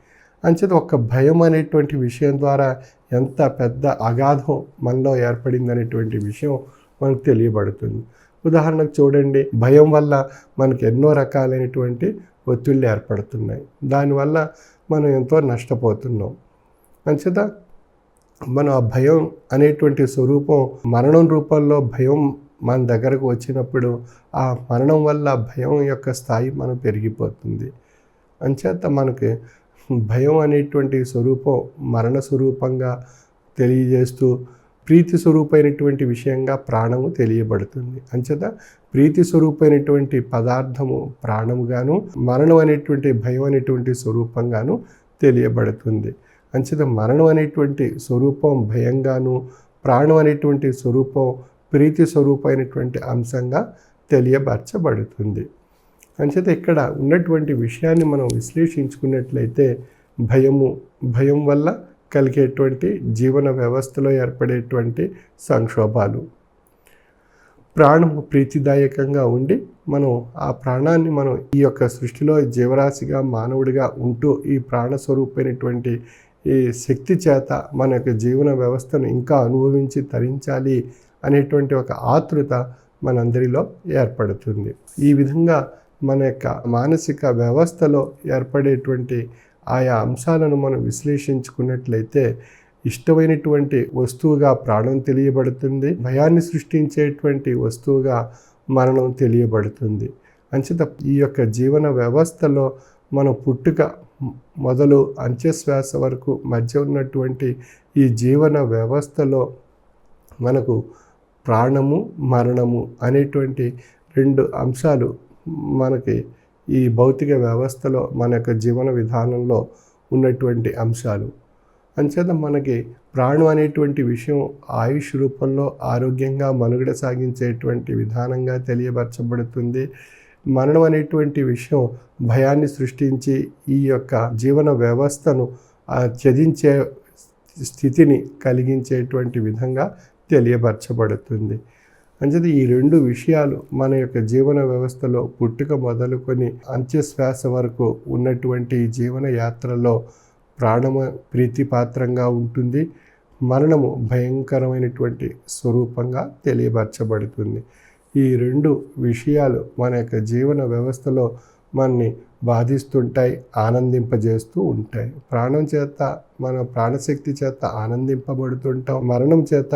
అంచేత ఒక భయం అనేటువంటి విషయం ద్వారా ఎంత పెద్ద అగాధం మనలో ఏర్పడింది అనేటువంటి విషయం మనకు తెలియబడుతుంది. ఉదాహరణకు చూడండి, భయం వల్ల మనకు ఎన్నో రకాలైనటువంటి ఒత్తిళ్ళు ఏర్పడుతున్నాయి. దానివల్ల మనం ఎంతో నష్టపోతున్నాం. అంచేత మనం ఆ భయం అనేటువంటి స్వరూపం మరణం రూపంలో భయం మన దగ్గరకు వచ్చినప్పుడు ఆ మరణం వల్ల భయం యొక్క స్థాయి మనం పెరిగిపోతుంది. అంచేత మనకి భయం అనేటువంటి స్వరూపం మరణ స్వరూపంగా తెలియజేస్తూ ప్రీతి స్వరూపమైనటువంటి విషయంగా ప్రాణము తెలియబడుతుంది. అంచేత ప్రీతి స్వరూపమైనటువంటి పదార్థము ప్రాణముగాను, మరణం అనేటువంటి భయం అనేటువంటి స్వరూపంగాను తెలియబడుతుంది. అంచేత మరణం అనేటువంటి స్వరూపం భయంగాను, ప్రాణం అనేటువంటి స్వరూపం ప్రీతి స్వరూపమైనటువంటి అంశంగా తెలియబరచబడుతుంది. అంచేత ఇక్కడ ఉన్నటువంటి విషయాన్ని మనం విశ్లేషించుకున్నట్లయితే భయం వల్ల కలిగేటువంటి జీవన వ్యవస్థలో ఏర్పడేటువంటి సంక్షోభాలు, ప్రాణము ప్రీతిదాయకంగా ఉండి మనం ఆ ప్రాణాన్ని మనం ఈ యొక్క సృష్టిలో జీవరాశిగా మానవుడిగా ఉంటూ ఈ ప్రాణస్వరూపమైనటువంటి ఈ శక్తి చేత మన యొక్క జీవన వ్యవస్థను ఇంకా అనుభవించి తరించాలి అనేటువంటి ఒక ఆతృత మనందరిలో ఏర్పడుతుంది. ఈ విధంగా మన యొక్క మానసిక వ్యవస్థలో ఏర్పడేటువంటి ఆయా అంశాలను మనం విశ్లేషించుకున్నట్లయితే ఇష్టమైనటువంటి వస్తువుగా ప్రాణం తెలియబడుతుంది, భయాన్ని సృష్టించేటువంటి వస్తువుగా మరణం తెలియబడుతుంది. అంచేత ఈ యొక్క జీవన వ్యవస్థలో మన పుట్టుక మొదలు అంత్యశ్వాస వరకు మధ్య ఉన్నటువంటి ఈ జీవన వ్యవస్థలో మనకు ప్రాణము, మరణము అనేటువంటి రెండు అంశాలు మనకి ఈ భౌతిక వ్యవస్థలో మన యొక్క జీవన విధానంలో ఉన్నటువంటి అంశాలు. అంచేత మనకి ప్రాణం అనేటువంటి విషయం ఆయుష్ రూపంలో ఆరోగ్యంగా మనుగడ సాగించేటువంటి విధానంగా తెలియపరచబడుతుంది. మరణం అనేటువంటి విషయం భయాన్ని సృష్టించి ఈ యొక్క జీవన వ్యవస్థను త్యజించే స్థితిని కలిగించేటువంటి విధంగా తెలియపరచబడుతుంది. అంచేది ఈ రెండు విషయాలు మన యొక్క జీవన వ్యవస్థలో పుట్టుక మొదలుకొని అంత్యశ్వాస వరకు ఉన్నటువంటి ఈ జీవన యాత్రలో ప్రాణము ప్రీతిపాత్రంగా ఉంటుంది, మరణము భయంకరమైనటువంటి స్వరూపంగా తెలియపరచబడుతుంది. ఈ రెండు విషయాలు మన యొక్క జీవన వ్యవస్థలో మనని బాధిస్తుంటాయి, ఆనందింపజేస్తూ ఉంటాయి. ప్రాణం చేత మన ప్రాణశక్తి చేత ఆనందింపబడుతుంటాం, మరణం చేత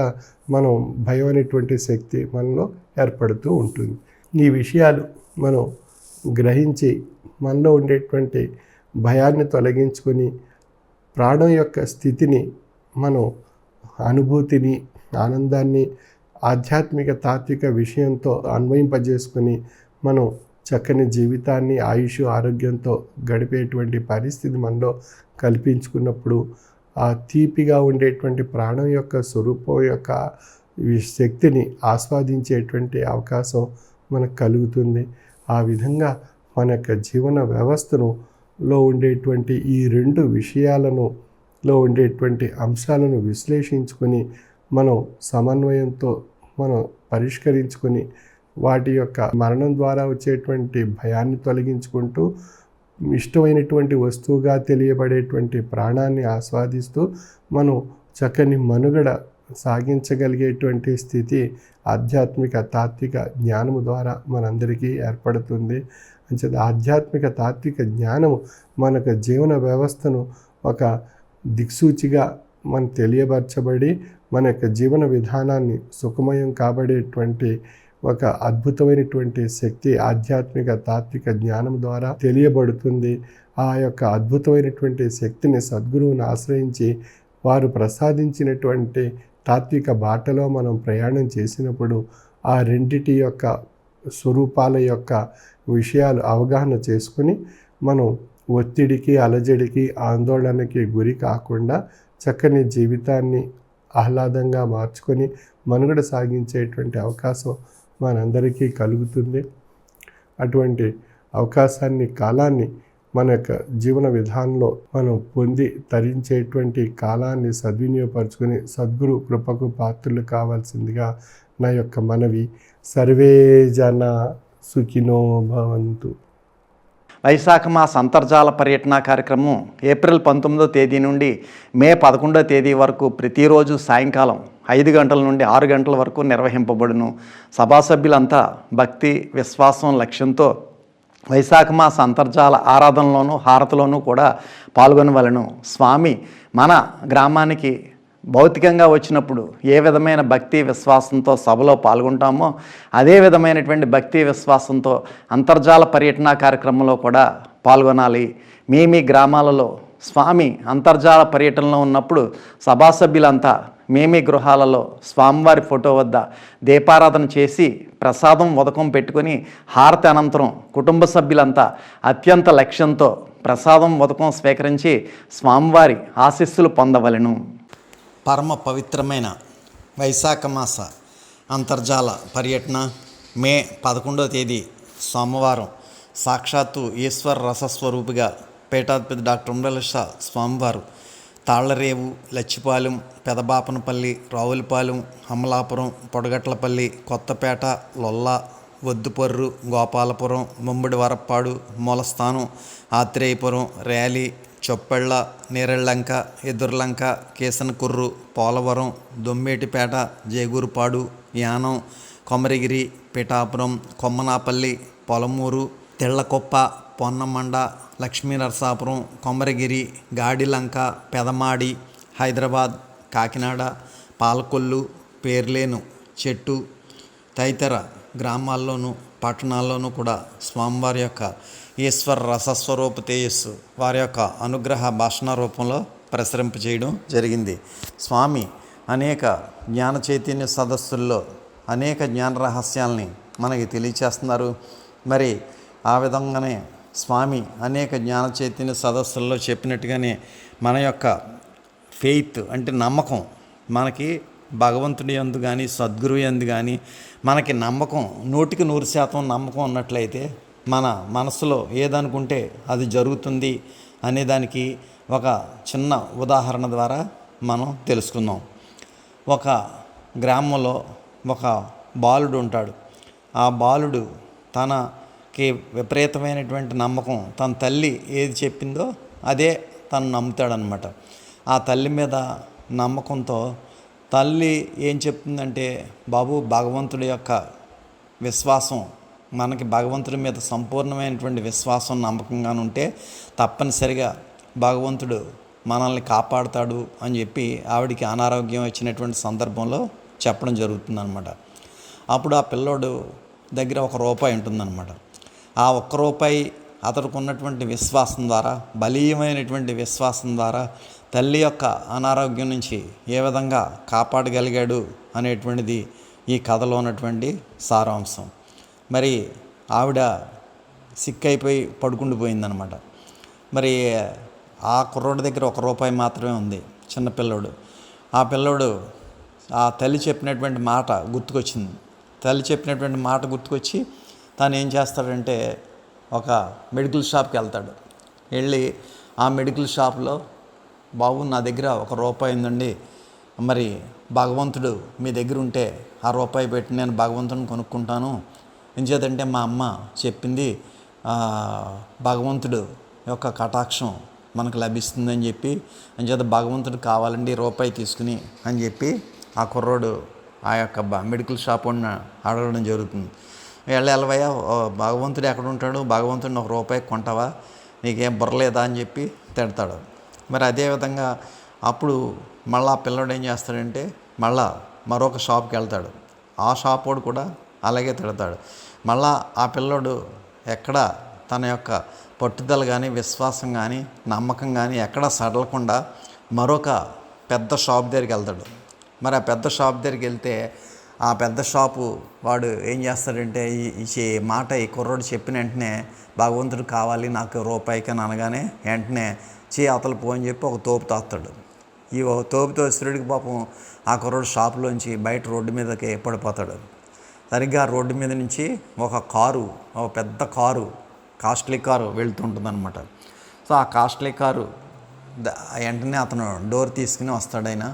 మనం భయం అనేటువంటి శక్తి మనలో ఏర్పడుతూ ఉంటుంది. ఈ విషయాలు మనం గ్రహించి మనలో ఉండేటువంటి భయాన్ని తొలగించుకొని ప్రాణం యొక్క స్థితిని మనం అనుభూతిని, ఆనందాన్ని ఆధ్యాత్మిక తాత్విక విషయంతో అన్వయింపజేసుకొని మనం చక్కని జీవితాన్ని ఆయుష్ ఆరోగ్యంతో గడిపేటువంటి పరిస్థితి మనలో కల్పించుకున్నప్పుడు ఆ తీపిగా ఉండేటువంటి ప్రాణం యొక్క స్వరూపం యొక్క శక్తిని ఆస్వాదించేటువంటి అవకాశం మనకు కలుగుతుంది. ఆ విధంగా మన యొక్క జీవన వ్యవస్థను లో ఉండేటువంటి ఈ రెండు విషయాలను లో ఉండేటువంటి అంశాలను విశ్లేషించుకొని మనం సమన్వయంతో మనం పరిష్కరించుకొని వాటి యొక్క మరణం ద్వారా వచ్చేటువంటి భయాన్ని తొలగించుకుంటూ ఇష్టమైనటువంటి వస్తువుగా తెలియబడేటువంటి ప్రాణాన్ని ఆస్వాదిస్తూ మనం చక్కని మనుగడ సాగించగలిగేటువంటి స్థితి ఆధ్యాత్మిక తాత్విక జ్ఞానము ద్వారా మనందరికీ ఏర్పడుతుంది. అంచేత ఆధ్యాత్మిక తాత్విక జ్ఞానము మనకు జీవన వ్యవస్థను ఒక దిక్సూచిగా మనం తెలియపరచబడి మన యొక్క జీవన విధానాన్ని సుఖమయం కాబడేటువంటి ఒక అద్భుతమైనటువంటి శక్తి ఆధ్యాత్మిక తాత్విక జ్ఞానం ద్వారా తెలియబడుతుంది. ఆ యొక్క అద్భుతమైనటువంటి శక్తిని సద్గురువుని ఆశ్రయించి వారు ప్రసాదించినటువంటి తాత్విక బాటలో మనం ప్రయాణం చేసినప్పుడు ఆ రెండిటి యొక్క స్వరూపాల యొక్క విషయాలు అవగాహన చేసుకుని మనం ఒత్తిడికి, అలజడికి, ఆందోళనకి గురి కాకుండా చక్కని జీవితాన్ని ఆహ్లాదంగా మార్చుకొని మనుగడ సాగించేటువంటి అవకాశం మనందరికీ కలుగుతుంది. అటువంటి అవకాశాన్ని, కాలాన్ని మన యొక్క జీవన విధానంలో మనం పొంది తరించేటువంటి కాలాన్ని సద్వినియోగపరచుకొని సద్గురు కృపకు పాత్రలు కావాల్సిందిగా నా యొక్క మనవి. సర్వే జన సుఖినో భవంతు. వైశాఖ మాస అంతర్జాల పర్యటన కార్యక్రమం ఏప్రిల్ 19వ తేదీ నుండి మే 11వ తేదీ వరకు ప్రతిరోజు సాయంకాలం 5 గంటల నుండి 6 గంటల వరకు నిర్వహింపబడును. సభా సభ్యులంతా భక్తి, విశ్వాసం, లక్ష్యంతో వైశాఖ మాస అంతర్జాల ఆరాధనలోనూ హారతిలోనూ కూడా పాల్గొనవలను. స్వామి మన గ్రామానికి భౌతికంగా వచ్చినప్పుడు ఏ విధమైన భక్తి విశ్వాసంతో సభలో పాల్గొంటామో అదే విధమైనటువంటి భక్తి విశ్వాసంతో అంతర్జాల పర్యటన కార్యక్రమంలో కూడా పాల్గొనాలి. మీ గ్రామాలలో స్వామి అంతర్జాల పర్యటనలో ఉన్నప్పుడు సభా సభ్యులంతా మీ గృహాలలో స్వామివారి ఫోటో వద్ద దీపారాధన చేసి ప్రసాదం ఉదకం పెట్టుకొని హారతి అనంతరం కుటుంబ సభ్యులంతా అత్యంత లక్ష్యంతో ప్రసాదం ఉదకం స్వీకరించి స్వామివారి ఆశీస్సులు పొందవలెను. పరమ పవిత్రమైన వైశాఖ మాస అంతర్జాల పర్యటన మే 11వ తేదీ సోమవారం సాక్షాత్తు ఈశ్వర రసస్వరూపిగా పీఠాధిపతి డాక్టర్ ఉమ్రలష స్వామివారు తాళ్లరేవు, లచ్చిపాలెం, పెదబాపనపల్లి, రావులపాలెం, అమలాపురం, పొడగట్లపల్లి, కొత్తపేట, లొల్ల, వద్దుపర్రు, గోపాలపురం, ముమ్మడి వరప్పాడు, మూలస్థానం, ఆత్రేయపురం, ర్యాలీ, చొప్పెళ్ళ, నేరెళ్ళంక, ఎదుర్లంక, కేసనకుర్రు, పోలవరం, దొమ్మేటిపేట, జేగూరుపాడు, యానం, కొమరగిరి, పిఠాపురం, కొమ్మనాపల్లి, పొలమూరు, తెళ్లకొప్ప, పొన్నమండ, లక్ష్మీనరసాపురం, కొమరగిరి, గాడిలంక, పెదమాడి, హైదరాబాద్, కాకినాడ, పాలకొల్లు, పేర్లేను, చెట్టు తదితర గ్రామాల్లోనూ పట్టణాల్లోనూ కూడా స్వామివారి యొక్క ఈశ్వర రసస్వరూప తేజస్సు వారి యొక్క అనుగ్రహ భాషణ రూపంలో ప్రసరింపజేయడం జరిగింది. స్వామి అనేక జ్ఞాన చైతన్య సదస్సుల్లో అనేక జ్ఞాన రహస్యాల్ని మనకి తెలియచేస్తున్నారు. మరి ఆ విధంగానే స్వామి అనేక జ్ఞాన చైతన్య సదస్సుల్లో చెప్పినట్టుగానే మన యొక్క ఫెయిత్ అంటే నమ్మకం, మనకి భగవంతుడి యందు కానీ సద్గురువు యందు కానీ మనకి నమ్మకం 100% నమ్మకం ఉన్నట్లయితే మన మనసులో ఏదనుకుంటే అది జరుగుతుంది అనేదానికి ఒక చిన్న ఉదాహరణ ద్వారా మనం తెలుసుకుందాం. ఒక గ్రామంలో ఒక బాలుడు ఉంటాడు. ఆ బాలుడు తనకి విపరీతమైనటువంటి నమ్మకం, తన తల్లి ఏది చెప్పిందో అదే తను నమ్ముతాడనమాట. ఆ తల్లి మీద నమ్మకంతో తల్లి ఏం చెప్తుందంటే, బాబు భగవంతుడి యొక్క విశ్వాసం, మనకి భగవంతుడి మీద సంపూర్ణమైనటువంటి విశ్వాసం నమ్మకంగా ఉంటే తప్పనిసరిగా భగవంతుడు మనల్ని కాపాడుతాడు అని చెప్పి ఆవిడికి అనారోగ్యం వచ్చినటువంటి సందర్భంలో చెప్పడం జరుగుతుందన్నమాట. అప్పుడు ఆ పిల్లోడు దగ్గర ₹1 ఉంటుందన్నమాట. ఆ ₹1 అతడికి ఉన్నటువంటి విశ్వాసం ద్వారా, బలీయమైనటువంటి విశ్వాసం ద్వారా తల్లి యొక్క అనారోగ్యం నుంచి ఏ విధంగా కాపాడగలిగాడు అనేటువంటిది ఈ కథలో ఉన్నటువంటి సారాంశం. మరి ఆవిడ సిక్ అయిపోయి పడుకుండిపోయిందనమాట. మరి ఆ కుర్రోడి దగ్గర ₹1 మాత్రమే ఉంది, చిన్నపిల్లోడు. ఆ పిల్లోడు ఆ తల్లి చెప్పినటువంటి మాట గుర్తుకొచ్చింది. తల్లి చెప్పినటువంటి మాట గుర్తుకొచ్చి తను ఏం చేస్తాడంటే ఒక మెడికల్ షాప్కి వెళ్తాడు. వెళ్ళి ఆ మెడికల్ షాప్లో, బాబు నా దగ్గర ₹1 ఉందండి, మరి భగవంతుడు మీ దగ్గర ఉంటే ఆ ₹1 పెట్టి నేను భగవంతుడిని కొనుక్కుంటాను. ఎంచేతంటే మా అమ్మ చెప్పింది భగవంతుడు యొక్క కటాక్షం మనకు లభిస్తుందని చెప్పి, అంచేత భగవంతుడు కావాలండి ₹1 తీసుకుని అని చెప్పి ఆ కుర్రోడు ఆ యొక్క మెడికల్ షాప్ ఉన్న అడగడం జరుగుతుంది. వెళ్ళవయ్యా, భగవంతుడు ఎక్కడ ఉంటాడు, భగవంతుడిని ₹1 కొంటావా, నీకేం బుర్రలేదా అని చెప్పి తిడతాడు. మరి అదేవిధంగా అప్పుడు మళ్ళీ ఆ పిల్లడు ఏం చేస్తాడంటే మళ్ళా మరొక షాప్కి వెళ్తాడు. ఆ షాప్ వాడు కూడా అలాగే తిడతాడు. మళ్ళా ఆ పిల్లోడు ఎక్కడ తన యొక్క పట్టుదల కానీ, విశ్వాసం కానీ, నమ్మకం కానీ ఎక్కడ సడలకుండా మరొక పెద్ద షాప్ దగ్గరికి వెళ్తాడు. మరి ఆ పెద్ద షాప్ దగ్గరికి వెళ్తే ఆ పెద్ద షాపు వాడు ఏం చేస్తాడంటే ఈ మాట ఈ కుర్రోడు చెప్పిన వెంటనే భగవంతుడు కావాలి నాకు ₹1 అని అనగానే వెంటనే అవతల పో అని చెప్పి ఒక తోపు తోస్తాడు. ఈ తోపు తోస్తుడికి పాపం ఆ కుర్రోడు షాపులోంచి బయట రోడ్డు మీదకి పడిపోతాడు. సరిగ్గా రోడ్డు మీద నుంచి ఒక పెద్ద కారు, కాస్ట్లీ కారు వెళ్తుంటుందన్నమాట. సో ఆ కాస్ట్లీ కారు వెంటనే అతను డోర్ తీసుకుని వస్తాడు. ఆయన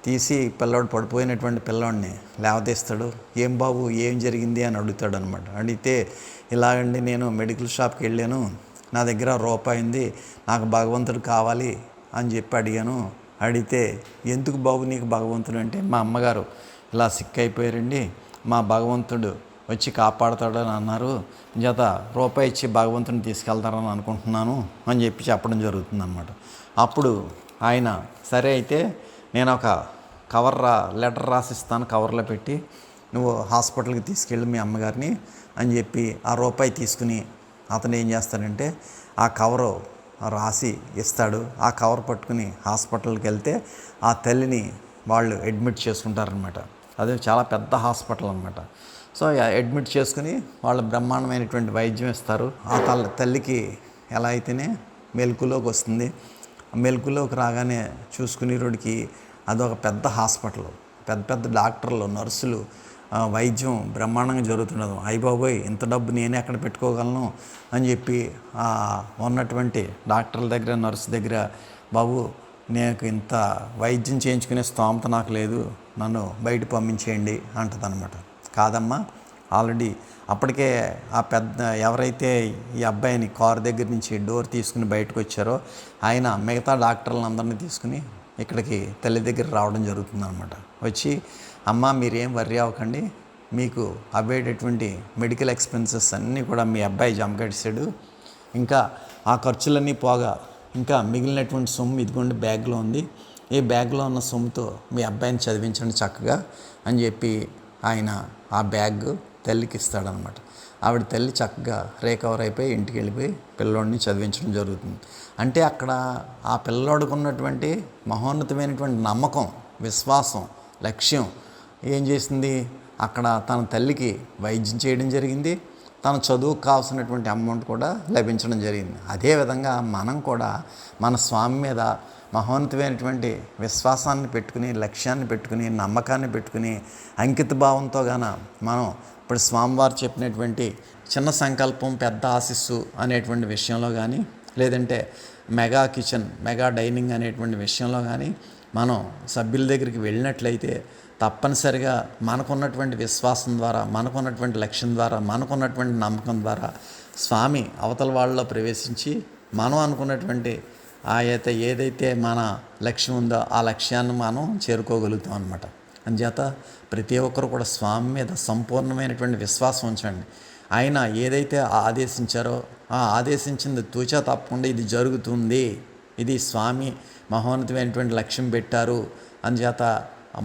తీసి పిల్లోడు పడిపోయినటువంటి పిల్లోడిని లేవదీస్తాడు. ఏం బాబు ఏం జరిగింది అని అడుగుతాడు అనమాట. అడిగితే ఇలాగండి, నేను మెడికల్ షాప్కి వెళ్ళాను, నా దగ్గర ₹1 ఉంది, నాకు భగవంతుడు కావాలి అని చెప్పి అడిగాను. అడిగితే ఎందుకు బాబు నీకు భగవంతుడు అంటే, మా అమ్మగారు ఇలా సిక్ అయిపోయారండి, మా భగవంతుడు వచ్చి కాపాడుతాడని అన్నారు, చేత ₹1 ఇచ్చి భగవంతుని తీసుకెళ్తారని అనుకుంటున్నాను అని చెప్పి చెప్పడం జరుగుతుందన్నమాట. అప్పుడు ఆయన సరే అయితే నేను ఒక లెటర్ రాసిస్తాను, కవర్లో పెట్టి నువ్వు హాస్పిటల్కి తీసుకెళ్ళి మీ అమ్మగారిని అని చెప్పి ఆ ₹1 తీసుకుని అతను ఏం చేస్తాడంటే ఆ కవరు రాసి ఇస్తాడు. ఆ కవర్ పట్టుకుని హాస్పిటల్కి వెళ్తే ఆ తల్లిని వాళ్ళు అడ్మిట్ చేసుకుంటారనమాట. అది చాలా పెద్ద హాస్పిటల్ అనమాట. సో అడ్మిట్ చేసుకుని వాళ్ళు బ్రహ్మాండమైనటువంటి వైద్యం ఇస్తారు. ఆ తల్లికి ఎలా అయితేనే మెలకులోకి వస్తుంది. మెలకులోకి రాగానే చూసుకునే రోడ్డుకి అదొక పెద్ద హాస్పిటల్, పెద్ద పెద్ద డాక్టర్లు, నర్సులు, వైద్యం బ్రహ్మాండంగా జరుగుతున్నది. అయ్యబాబోయ్ ఇంత డబ్బు నేనే ఎక్కడ పెట్టుకోగలను అని చెప్పి ఉన్నటువంటి డాక్టర్ల దగ్గర, నర్సు దగ్గర, బాబు నాకు ఇంత వైద్యం చేయించుకునే స్తోమత నాకు లేదు, నన్ను బయట పంపించేయండి అంటదనమాట. కాదమ్మా, ఆల్రెడీ అప్పటికే ఆ ఎవరైతే ఈ అబ్బాయిని కారు దగ్గర నుంచి డోర్ తీసుకుని బయటకు వచ్చారో ఆయన మిగతా డాక్టర్లందరినీ తీసుకుని ఇక్కడికి తల్లి దగ్గర రావడం జరుగుతుందన్నమాట. వచ్చి అమ్మ మీరేం వర్రీ అవ్వకండి, మీకు అవ్వేటటువంటి మెడికల్ ఎక్స్పెన్సెస్ అన్నీ కూడా మీ అబ్బాయి జమ కట్టేశాడు, ఇంకా ఆ ఖర్చులన్నీ పోగా ఇంకా మిగిలినటువంటి సొమ్ము ఇదిగోండి బ్యాగ్లో ఉంది, ఈ బ్యాగ్లో ఉన్న సొమ్ముతో మీ అబ్బాయిని చదివించండి చక్కగా అని చెప్పి ఆయన ఆ బ్యాగ్ తల్లికి ఇస్తాడనమాట. ఆవిడ తల్లి చక్కగా రికవర్ అయిపోయి ఇంటికి వెళ్ళిపోయి పిల్లోడిని చదివించడం జరుగుతుంది. అంటే అక్కడ ఆ పిల్లోడికి ఉన్నటువంటి మహోన్నతమైనటువంటి నమ్మకం, విశ్వాసం, లక్ష్యం ఏం చేసింది, అక్కడ తన తల్లికి వైద్యం చేయడం జరిగింది, తన చదువుకు కావాల్సినటువంటి అమౌంట్ కూడా లభించడం జరిగింది. అదేవిధంగా మనం కూడా మన స్వామి మీద మహోన్నతమైనటువంటి విశ్వాసాన్ని పెట్టుకుని, లక్ష్యాన్ని పెట్టుకుని, నమ్మకాన్ని పెట్టుకుని, అంకిత భావంతో గాన మనం ఇప్పుడు స్వామివారు చెప్పినటువంటి చిన్న సంకల్పం పెద్ద ఆశీస్సు అనేటువంటి విషయంలో కానీ, లేదంటే మెగా కిచెన్, మెగా డైనింగ్ అనేటువంటి విషయంలో కానీ మనం సభ్యుల దగ్గరికి వెళ్ళినట్లయితే తప్పనిసరిగా మనకున్నటువంటి విశ్వాసం ద్వారా, మనకున్నటువంటి లక్ష్యం ద్వారా, మనకున్నటువంటి నమ్మకం ద్వారా స్వామి అవతల వాళ్ళలో ప్రవేశించి మనం అనుకున్నటువంటి ఏదైతే మన లక్ష్యం ఉందో ఆ లక్ష్యాన్ని మనం చేరుకోగలుగుతాం అన్నమాట. అందుచేత ప్రతి ఒక్కరు కూడా స్వామి మీద సంపూర్ణమైనటువంటి విశ్వాసం ఉంచండి. ఆయన ఏదైతే ఆదేశించారో ఆ ఆదేశించింది తూచా తప్పకుండా ఇది జరుగుతుంది, ఇది స్వామి మహోన్నతమైనటువంటి లక్ష్యం పెట్టారు. అందుచేత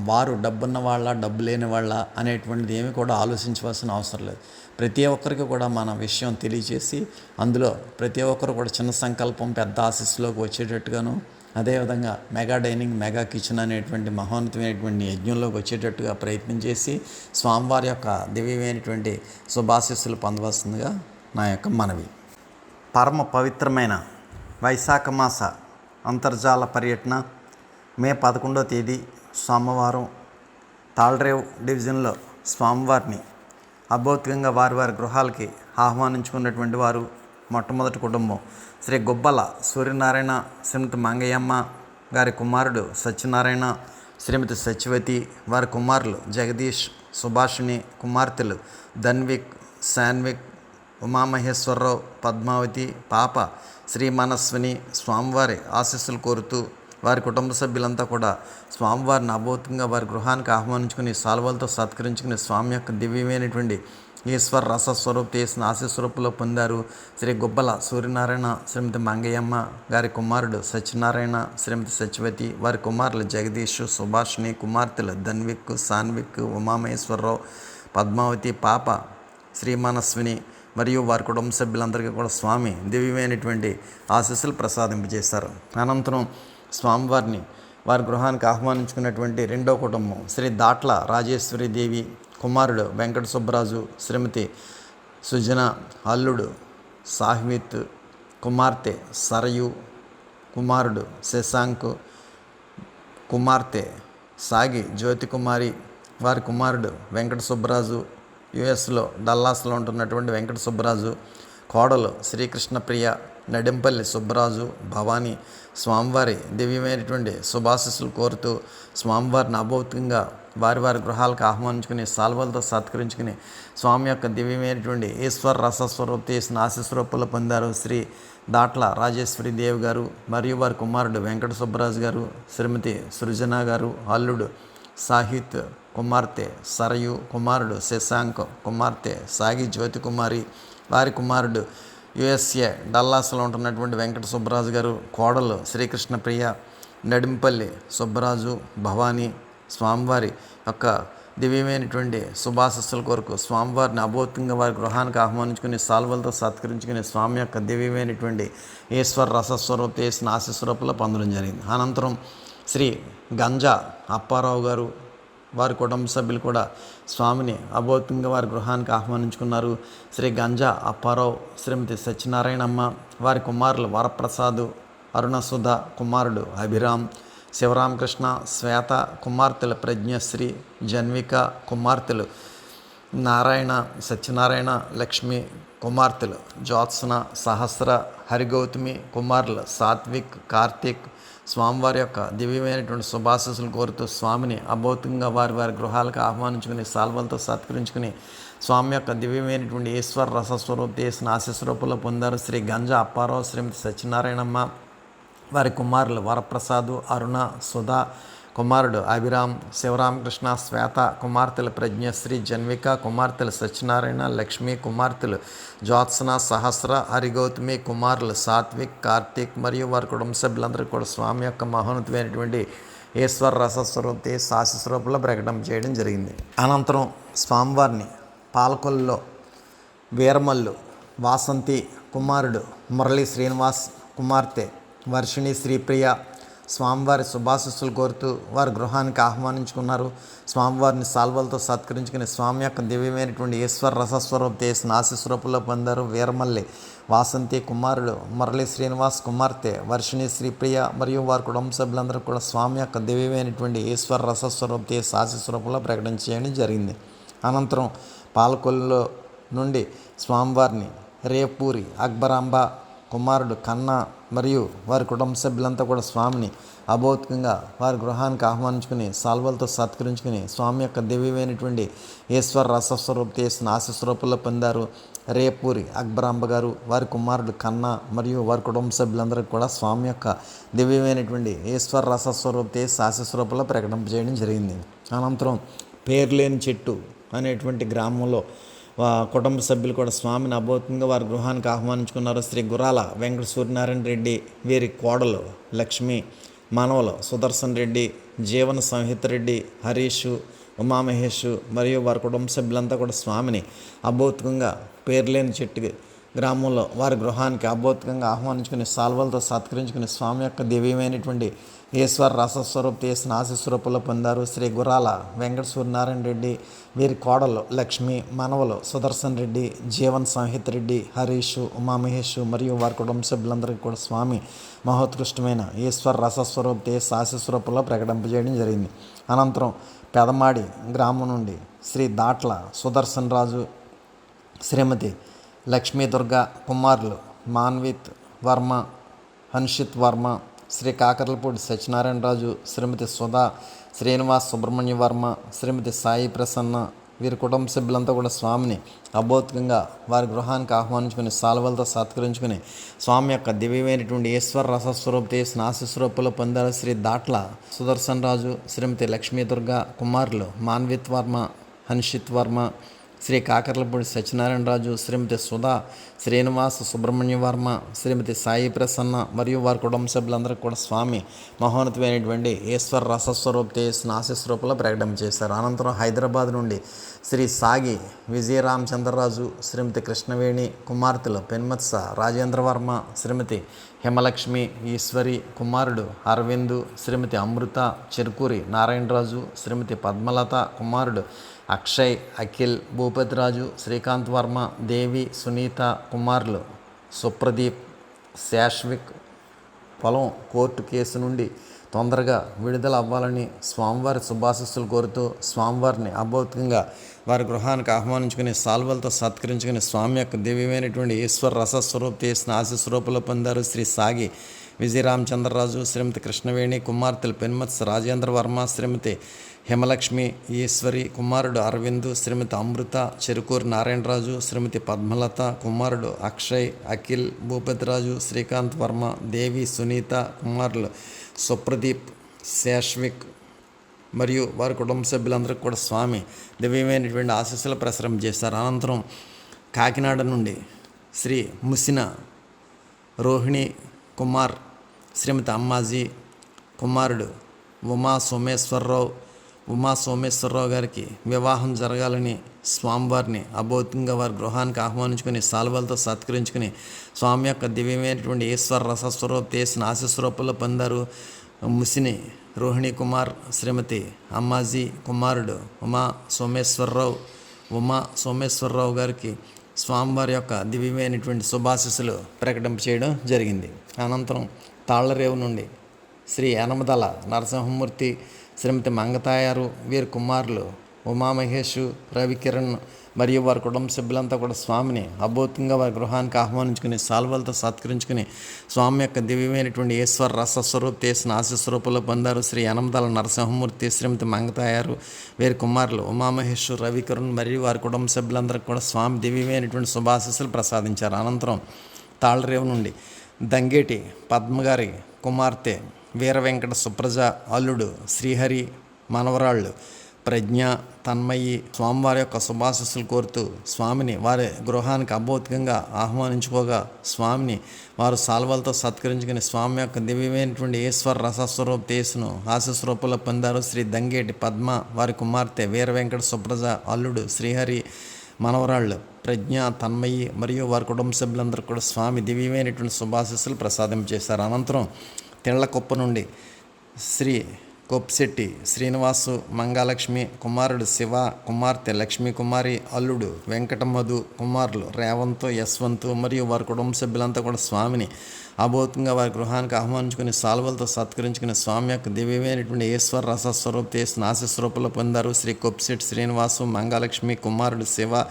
వారు డబ్బున్న వాళ్ళ డబ్బు లేని వాళ్ళ అనేటువంటిది ఏమి కూడా ఆలోచించవలసిన అవసరం లేదు. ప్రతి ఒక్కరికి కూడా మన విషయం తెలియజేసి అందులో ప్రతి ఒక్కరు కూడా చిన్న సంకల్పం పెద్ద ఆశీస్సులోకి వచ్చేటట్టుగాను, అదేవిధంగా మెగా డైనింగ్ మెగా కిచెన్ అనేటువంటి మహోన్నతమైనటువంటి యజ్ఞంలోకి వచ్చేటట్టుగా ప్రయత్నం చేసి స్వామివారి యొక్క దివ్యమైనటువంటి శుభాశీస్సులు పొందవలసిందిగా నా యొక్క మనవి. పరమ పవిత్రమైన వైశాఖ మాస అంతర్జాల పర్యటన మే 11వ తేదీ సోమవారం తాళ్రేవ్ డివిజన్లో స్వామివారిని అభౌతికంగా వారి గృహాలకి ఆహ్వానించుకున్నటువంటి వారు మొట్టమొదటి కుటుంబం శ్రీ గుబ్బల సూర్యనారాయణ శ్రీమతి మంగయ్యమ్మ గారి కుమారుడు సత్యనారాయణ, శ్రీమతి సత్యవతి, వారి కుమారులు జగదీష్, సుభాషిణి, కుమార్తెలు ధన్విక్, శాన్విక్, ఉమామహేశ్వరరావు, పద్మావతి, పాప శ్రీ మనస్విని స్వామివారి ఆశీస్సులు కోరుతూ వారి కుటుంబ సభ్యులంతా కూడా స్వామివారిని అభౌతికంగా వారి గృహానికి ఆహ్వానించుకుని సాల్వలతో సత్కరించుకుని స్వామి యొక్క దివ్యమైనటువంటి ఈశ్వర రసస్వరూప్ చేసిన ఆశీస్వరూపులో పొందారు. శ్రీ గుబ్బల సూర్యనారాయణ శ్రీమతి మంగయ్యమ్మ గారి కుమారుడు సత్యనారాయణ, శ్రీమతి సత్యవతి, వారి కుమారులు జగదీష్, సుభాషిణి, కుమార్తెలు ధన్విక్, సాన్విక్, ఉమామహేశ్వరరావు, పద్మావతి, పాప శ్రీ మనస్విని మరియు వారి కుటుంబ సభ్యులందరికీ కూడా స్వామి దివ్యమైనటువంటి ఆశీస్సులు ప్రసాదింపజేశారు. అనంతరం స్వామివారిని వారి గృహానికి ఆహ్వానించుకున్నటువంటి రెండో కుటుంబం శ్రీ దాట్ల రాజేశ్వరి దేవి, కుమారుడు వెంకట సుబ్బరాజు, శ్రీమతి సుజన, అల్లుడు సాహిత్, కుమార్తె సరయు, కుమారుడు శశాంక్, కుమార్తె సాగి జ్యోతికుమారి, వారి కుమారుడు వెంకట సుబ్బరాజు, యుఎస్లో డల్లాస్లో ఉంటున్నటువంటి వెంకట సుబ్బరాజు, కోడలు శ్రీకృష్ణప్రియ, నడింపల్లి సుబ్బరాజు, భవానీ స్వామివారి దివ్యమైనటువంటి శుభాశీస్సులు కోరుతూ స్వామివారిని అభౌతికంగా వారి గృహాలకు ఆహ్వానించుకుని సాల్వలతో సత్కరించుకుని స్వామి యొక్క దివ్యమైనటువంటి ఈశ్వర రసస్వరూప్ చేసిన ఆశీస్వరూపులు పొందారు. శ్రీ దాట్ల రాజేశ్వరి దేవి గారు మరియు వారి కుమారుడు వెంకట సుబ్బరాజు గారు, శ్రీమతి సృజన గారు, అల్లుడు సాహిత్, కుమార్తె సరయు, కుమారుడు శశాంక్, కుమార్తె సాగి జ్యోతికుమారి, వారి కుమారుడు యుఎస్ఏ డల్లాస్లో ఉంటున్నటువంటి వెంకట సుబ్బరాజు గారు, కోడలు శ్రీకృష్ణప్రియ, నడింపల్లి సుబ్బరాజు, భవానీ స్వామివారి యొక్క దివ్యమైనటువంటి శుభాశస్సుల కొరకు స్వామివారిని అభౌతికంగా వారి గృహానికి ఆహ్వానించుకుని సాల్వలతో సత్కరించుకుని స్వామి యొక్క దివ్యమైనటువంటి ఈశ్వర రసస్వరూప్ చేసిన ఆశీస్వరూపులో పొందడం జరిగింది. అనంతరం శ్రీ గంజా అప్పారావు గారు, వారి కుటుంబ సభ్యులు కూడా స్వామిని అభౌతికంగా వారి గృహానికి ఆహ్వానించుకున్నారు. శ్రీ గంజా అప్పారావు, శ్రీమతి సత్యనారాయణమ్మ, వారి కుమారులు వరప్రసాదు, అరుణసుధ, కుమారుడు అభిరామ్, శివరామకృష్ణ, శ్వేత, కుమార్తెలు ప్రజ్ఞశ్రీ, జన్విక, కుమార్తెలు నారాయణ, సత్యనారాయణ, లక్ష్మి, కుమార్తెలు జ్యోత్సన, సహస్ర, హరిగౌతమి, కుమారులు సాత్విక్, కార్తీక్ స్వామివారి యొక్క దివ్యమైనటువంటి శుభాశీస్సులు కోరుతూ స్వామిని అభౌతికంగా వారి గృహాలకు ఆహ్వానించుకుని సాల్వలతో సత్కరించుకుని స్వామి యొక్క దివ్యమైనటువంటి ఈశ్వర రసస్వరూప్ చేసిన ఆశీస్వరూపులో పొందారు. శ్రీ గంజా అప్పారావు, శ్రీమతి సత్యనారాయణమ్మ, వారి కుమారులు వరప్రసాదు, అరుణ, సుధా, కుమారుడు అభిరామ్, శివరామకృష్ణ, శ్వేత, కుమార్తెలు ప్రజ్ఞశ్రీ, జన్విక, కుమార్తెలు సత్యనారాయణ, లక్ష్మి, కుమార్తెలు జ్యోత్సన, సహస్ర, హరిగౌతమి, కుమారులు సాత్విక్, కార్తీక్ మరియు వారి కుటుంబ సభ్యులందరికీ కూడా స్వామి యొక్క మహోన్నతమైనటువంటి ఈశ్వర రసస్వరూప్ ఆశీస్వరూపులో ప్రకటన చేయడం జరిగింది. అనంతరం స్వామివారిని పాలకొల్లులో వీరమల్లు వాసంతి కుమారుడు మురళీ శ్రీనివాస్, కుమార్తె వర్షిణి శ్రీప్రియ స్వామివారి శుభాశీస్సులు కోరుతూ వారి గృహానికి ఆహ్వానించుకున్నారు. స్వామివారిని సాల్వలతో సత్కరించుకుని స్వామి యొక్క దివ్యమైనటువంటి ఈశ్వర రసస్వరూప్ చేసిన ఆశీస్వరూపులో పొందారు. వీరమల్లి వాసంతి కుమారుడు మురళీ శ్రీనివాస్, కుమార్తె వర్షిణి శ్రీప్రియ మరియు వారి కుటుంబ సభ్యులందరూ కూడా స్వామి యొక్క దివ్యమైనటువంటి ఈశ్వర రసస్వరూప్ చేసి ఆశీస్వరూపులో ప్రకటన చేయడం జరిగింది. అనంతరం పాలకొల్లులో నుండి స్వామివారిని రేపూరి అక్బరాంబ కుమారుడు కన్నా మరియు వారి కుటుంబ సభ్యులంతా కూడా స్వామిని అభౌతికంగా వారి గృహానికి ఆహ్వానించుకుని సాల్వలతో సత్కరించుకుని స్వామి యొక్క దివ్యమైనటువంటి ఈశ్వర రసస్వరూప చేసిన ఆశీస్వరూపంలో పొందారు. రేపూరి అక్బరాంబ గారు, వారి కుమారుడు కన్నా మరియు వారి కుటుంబ సభ్యులందరికీ కూడా స్వామి యొక్క దివ్యమైనటువంటి ఈశ్వర రసస్వరూప చేసి ఆశీస్వరూపంలో ప్రకటింపజేయడం జరిగింది. అనంతరం పేర్లేని చెట్టు అనేటువంటి గ్రామంలో కుటుంబ సభ్యులు కూడా స్వామిని అభౌతికంగా వారి గృహానికి ఆహ్వానించుకున్నారు. శ్రీ గురాల వెంకట సూర్యనారాయణ రెడ్డి, వీరి కోడలు లక్ష్మి, మనవలు సుదర్శన్ రెడ్డి, జీవన సంహిత రెడ్డి, హరీషు, ఉమామహేషు మరియు వారి కుటుంబ సభ్యులంతా కూడా స్వామిని అభౌతికంగా పేర్లేని చెట్టు గ్రామంలో వారి గృహానికి అభౌతికంగా ఆహ్వానించుకుని సాల్వలతో సత్కరించుకుని స్వామి యొక్క దివ్యమైనటువంటి ఈశ్వర రసస్వరూప చేసిన ఆశీస్వరూపంలో పొందారు. శ్రీ గురాల వెంకట సూర్యనారాయణ రెడ్డి, వీరి కోడలు లక్ష్మి, మనవలు సుదర్శన్ రెడ్డి, జీవన్ సంహిత్ రెడ్డి, హరీషు, ఉమామహేషు మరియు వారి కుటుంబ సభ్యులందరికీ కూడా స్వామి మహోత్కృష్టమైన ఈశ్వర రసస్వరూప చేసి ఆశీస్వరూపంలో ప్రకటింపజేయడం జరిగింది. అనంతరం పెదమాడి గ్రామం నుండి శ్రీ దాట్ల సుదర్శన్ రాజు, శ్రీమతి లక్ష్మీ దుర్గా, కుమారులు మాన్విత్ వర్మ, హన్షిత్ వర్మ, శ్రీ కాకర్లపూడి సత్యనారాయణ రాజు, శ్రీమతి సుధా, శ్రీనివాస్ సుబ్రహ్మణ్య వర్మ, శ్రీమతి సాయి ప్రసన్న, వీరి కుటుంబ సభ్యులంతా కూడా స్వామిని అభౌతికంగా వారి గృహానికి ఆహ్వానించుకుని సాల్వలతో సత్కరించుకుని స్వామి యొక్క దివ్యమైనటువంటి ఈశ్వర రసస్వరూప చేసిన ఆశీస్వరూపంలో పొందారు. శ్రీ దాట్ల సుదర్శన్ రాజు, శ్రీమతి లక్ష్మీ దుర్గా, కుమారులు మాన్విత్ వర్మ, హన్షిత్ వర్మ, శ్రీ కాకర్లపూడి సత్యనారాయణ రాజు, శ్రీమతి సుధా, శ్రీనివాస సుబ్రహ్మణ్య వర్మ, శ్రీమతి సాయి ప్రసన్న మరియు వారి కుటుంబ సభ్యులందరికీ కూడా స్వామి మహోన్నతమైనటువంటి ఈశ్వర రసస్వరూప చేసిన ఆశీస్వరూపంలో ప్రకటన చేశారు. అనంతరం హైదరాబాద్ నుండి శ్రీ సాగి విజయరామచంద్రరాజు, శ్రీమతి కృష్ణవేణి, కుమార్తెలు పెన్మత్స రాజేంద్ర వర్మ, శ్రీమతి హిమలక్ష్మి ఈశ్వరి, కుమారుడు అరవిందు, శ్రీమతి అమృత, చెరుకూరి నారాయణరాజు, శ్రీమతి పద్మలత, కుమారుడు అక్షయ్, అఖిల్, భూపతిరాజు, శ్రీకాంత్ వర్మ, దేవి, సునీత, కుమారులు సుప్రదీప్, శాశ్విక్. పొలం కోర్టు కేసు నుండి తొందరగా విడుదల అవ్వాలని స్వామివారి శుభాశీస్సులు కోరుతూ స్వామివారిని అభౌతికంగా వారి గృహానికి ఆహ్వానించుకుని సాల్వలతో సత్కరించుకుని స్వామి యొక్క దివ్యమైనటువంటి ఈశ్వర రసస్వరూప చేసిన ఆశీస్వరూపంలో పొందారు. శ్రీ సాగి విజయరామచంద్రరాజు, శ్రీమతి కృష్ణవేణి, కుమార్తెలు పెన్మత్స రాజేంద్ర వర్మ, శ్రీమతి హిమలక్ష్మి ఈశ్వరి, కుమారుడు అరవిందు, శ్రీమతి అమృత, చెరుకూరి నారాయణరాజు, శ్రీమతి పద్మలత, కుమారుడు అక్షయ్, అఖిల్, భూపతిరాజు, శ్రీకాంత్ వర్మ, దేవి, సునీత, కుమారులు సుప్రదీప్, శాశ్విక్ మరియు వారి కుటుంబ సభ్యులందరికీ కూడా స్వామి దివ్యమైనటువంటి ఆశీస్సులు ప్రసరం చేశారు. అనంతరం కాకినాడ నుండి శ్రీ ముసిన రోహిణి కుమార్, శ్రీమతి అమ్మాజీ, కుమారుడు ఉమా సోమేశ్వరరావు గారికి వివాహం జరగాలని స్వామివారిని అభౌతికంగా వారి గృహానికి ఆహ్వానించుకుని సాల్వలతో సత్కరించుకుని స్వామి యొక్క దివ్యమైనటువంటి ఈశ్వర రసస్వరూప చేసిన ఆశీస్వరూపంలో పొందారు. ముసిని రోహిణి కుమార్, శ్రీమతి అమ్మాజీ, కుమారుడు ఉమా సోమేశ్వరరావు గారికి స్వామివారి యొక్క దివ్యమైనటువంటి శుభాశీస్సులు ప్రకటింప చేయడం జరిగింది. అనంతరం తాళ్లరేవు నుండి శ్రీ యనమదల నరసింహమూర్తి, శ్రీమతి మంగతాయారు, వీరి కుమారులు ఉమామహేషు, రవికిరణ్ మరియు వారి కుటుంబ సభ్యులంతా కూడా స్వామిని అభౌతికంగా వారి గృహానికి ఆహ్వానించుకుని సాల్వలతో సత్కరించుకుని స్వామి యొక్క దివ్యమైనటువంటి ఈశ్వర రసస్వరూప చేసిన ఆశీస్వరూపంలో పొందారు. శ్రీ యనమదల నరసింహమూర్తి, శ్రీమతి మంగతాయారు, వీరి కుమారులు ఉమామహేషు, రవికిరణ్ మరియు వారి కుటుంబ సభ్యులందరికీ కూడా స్వామి దివ్యమైనటువంటి శుభాశీస్సులు ప్రసాదించారు. అనంతరం తాళ్లరేవు నుండి దంగేటి పద్మగారి కుమార్తె వీర వెంకట సుప్రజ, అల్లుడు శ్రీహరి, మనవరాళ్ళు ప్రజ్ఞ, తన్మయి స్వామివారి యొక్క శుభాశీస్సులు కోరుతూ స్వామిని వారి గృహానికి అభౌతికంగా ఆహ్వానించుకోగా స్వామిని వారు సాల్వలతో సత్కరించుకుని స్వామి యొక్క దివ్యమైనటువంటి ఈశ్వర రసస్వరూప తేసును ఆశీస్వరూపంలో పొందారు. శ్రీ దంగేటి పద్మ, వారి కుమార్తె వీర వెంకట సుప్రజ, అల్లుడు శ్రీహరి, మనవరాళ్ళు ప్రజ్ఞ, తన్మయి మరియు వారి కుటుంబ సభ్యులందరూ కూడా స్వామి దివ్యమైనటువంటి శుభాశీస్సులు ప్రసాదించేశారు. అనంతరం తిళ్లకుప్ప నుండి శ్రీ కొప్పిశెట్టి శ్రీనివాసు, మంగాలక్ష్మి, కుమారుడు శివ, కుమార్తె లక్ష్మీ కుమారి, అల్లుడు వెంకటమధు, కుమారులు రేవంతు, యశ్వంతు మరియు వారి కుటుంబ సభ్యులంతా కూడా స్వామిని అభౌతికంగా వారి గృహానికి ఆహ్వానించుకుని సాల్వలతో సత్కరించుకుని స్వామి యొక్క దివ్యమైనటువంటి ఈశ్వర రసస్వరూప చేసిన ఆశీస్వరూపంలో పొందారు. శ్రీ కొప్పిశెట్టి శ్రీనివాసు, మంగాలక్ష్మి, కుమారుడు శివ,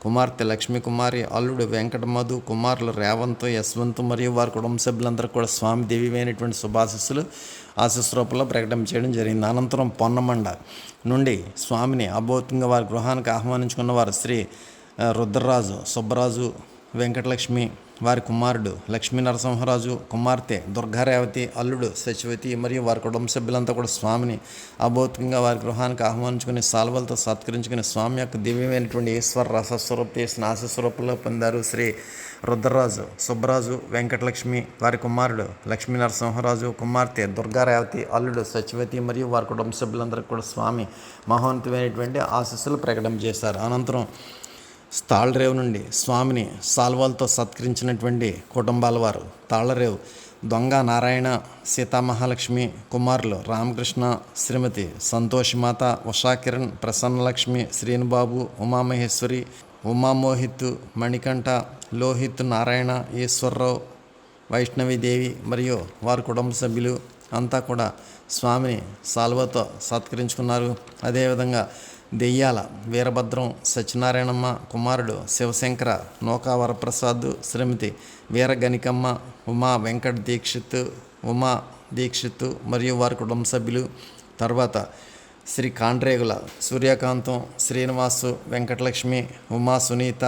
కుమార్తె లక్ష్మీ కుమారి, అల్లుడు వెంకట మధు, కుమారులు రేవంత్, యశ్వంత్ మరియు వారి కుటుంబ సభ్యులందరూ కూడా స్వామి దివ్యమైనటువంటి శుభాశీస్సులు ఆశీస్సు రూపంలో ప్రకటన చేయడం జరిగింది. అనంతరం పొన్నమండ నుండి స్వామిని అభౌతికంగా వారి గృహానికి ఆహ్వానించుకున్న వారు శ్రీ రుద్రరాజు, సుబ్బరాజు, వెంకటలక్ష్మి, వారి కుమారుడు లక్ష్మీ నరసింహరాజు, కుమార్తె దుర్గారేవతి, అల్లుడు సచివతి మరియు వారి కుటుంబ సభ్యులంతా కూడా స్వామిని అభౌతికంగా వారి గృహానికి ఆహ్వానించుకుని సాల్వలతో సత్కరించుకుని స్వామి యొక్క దివ్యమైనటువంటి ఈశ్వర రసస్వరూప చేసిన ఆశస్వరూపంలో పొందారు. శ్రీ రుద్రరాజు, సుబ్బరాజు, వెంకటలక్ష్మి, వారి కుమారుడు లక్ష్మీ నరసింహరాజు, కుమార్తె దుర్గారేవతి, అల్లుడు సచివతి మరియు వారి కుటుంబ సభ్యులందరికీ కూడా స్వామి మహోన్నతమైనటువంటి ఆశీస్సులు ప్రకటన చేశారు. అనంతరం తాళ్లరేవు నుండి స్వామిని సాల్వాలతో సత్కరించినటువంటి కుటుంబాల వారు తాళ్లరేవు దొంగ నారాయణ, సీతామహాలక్ష్మి, కుమారులు రామకృష్ణ, శ్రీమతి సంతోషిమాత, ఉషాకిరణ్, ప్రసన్నలక్ష్మి, శ్రీనుబాబు, ఉమామహేశ్వరి, ఉమామోహిత్, మణికంఠ, లోహిత్, నారాయణ, ఈశ్వరరావు, వైష్ణవిదేవి మరియు వారి కుటుంబ సభ్యులు అంతా కూడా స్వామిని సాల్వతో సత్కరించుకున్నారు. అదేవిధంగా దెయ్యాల వీరభద్రం, సత్యనారాయణమ్మ, కుమారుడు శివశంకర, నోకా వరప్రసాద్, శ్రీమతి వీరగణికమ్మ, ఉమా వెంకట దీక్షిత్, ఉమా దీక్షిత్ మరియు వారి కుటుంబ సభ్యులు. తర్వాత శ్రీ కాండ్రేగుల సూర్యకాంతం, శ్రీనివాసు, వెంకటలక్ష్మి, ఉమా సునీత,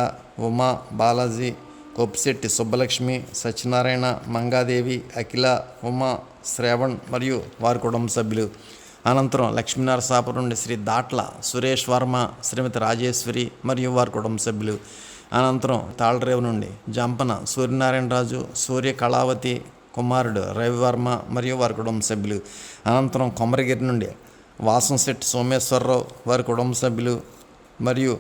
ఉమా బాలాజీ, కొప్పిశెట్టి సుబ్బలక్ష్మి, సత్యనారాయణ, మంగాదేవి, అఖిల, ఉమా, శ్రవణ్ మరియు వారి కుటుంబ సభ్యులు. అనంతరం లక్ష్మీనరసాపురం నుండి శ్రీ దాట్ల సురేష్ వర్మ, శ్రీమతి రాజేశ్వరి మరియు వారి కుటుంబ సభ్యులు. అనంతరం తాళ్లరేవు నుండి జంపన సూర్యనారాయణరాజు, సూర్య కళావతి, కుమారుడు రవివర్మ మరియు వారి కుటుంబ సభ్యులు. అనంతరం కొమరగిరి నుండి వాసంశెట్టి సోమేశ్వరరావు, వారి కుటుంబ సభ్యులు మరియు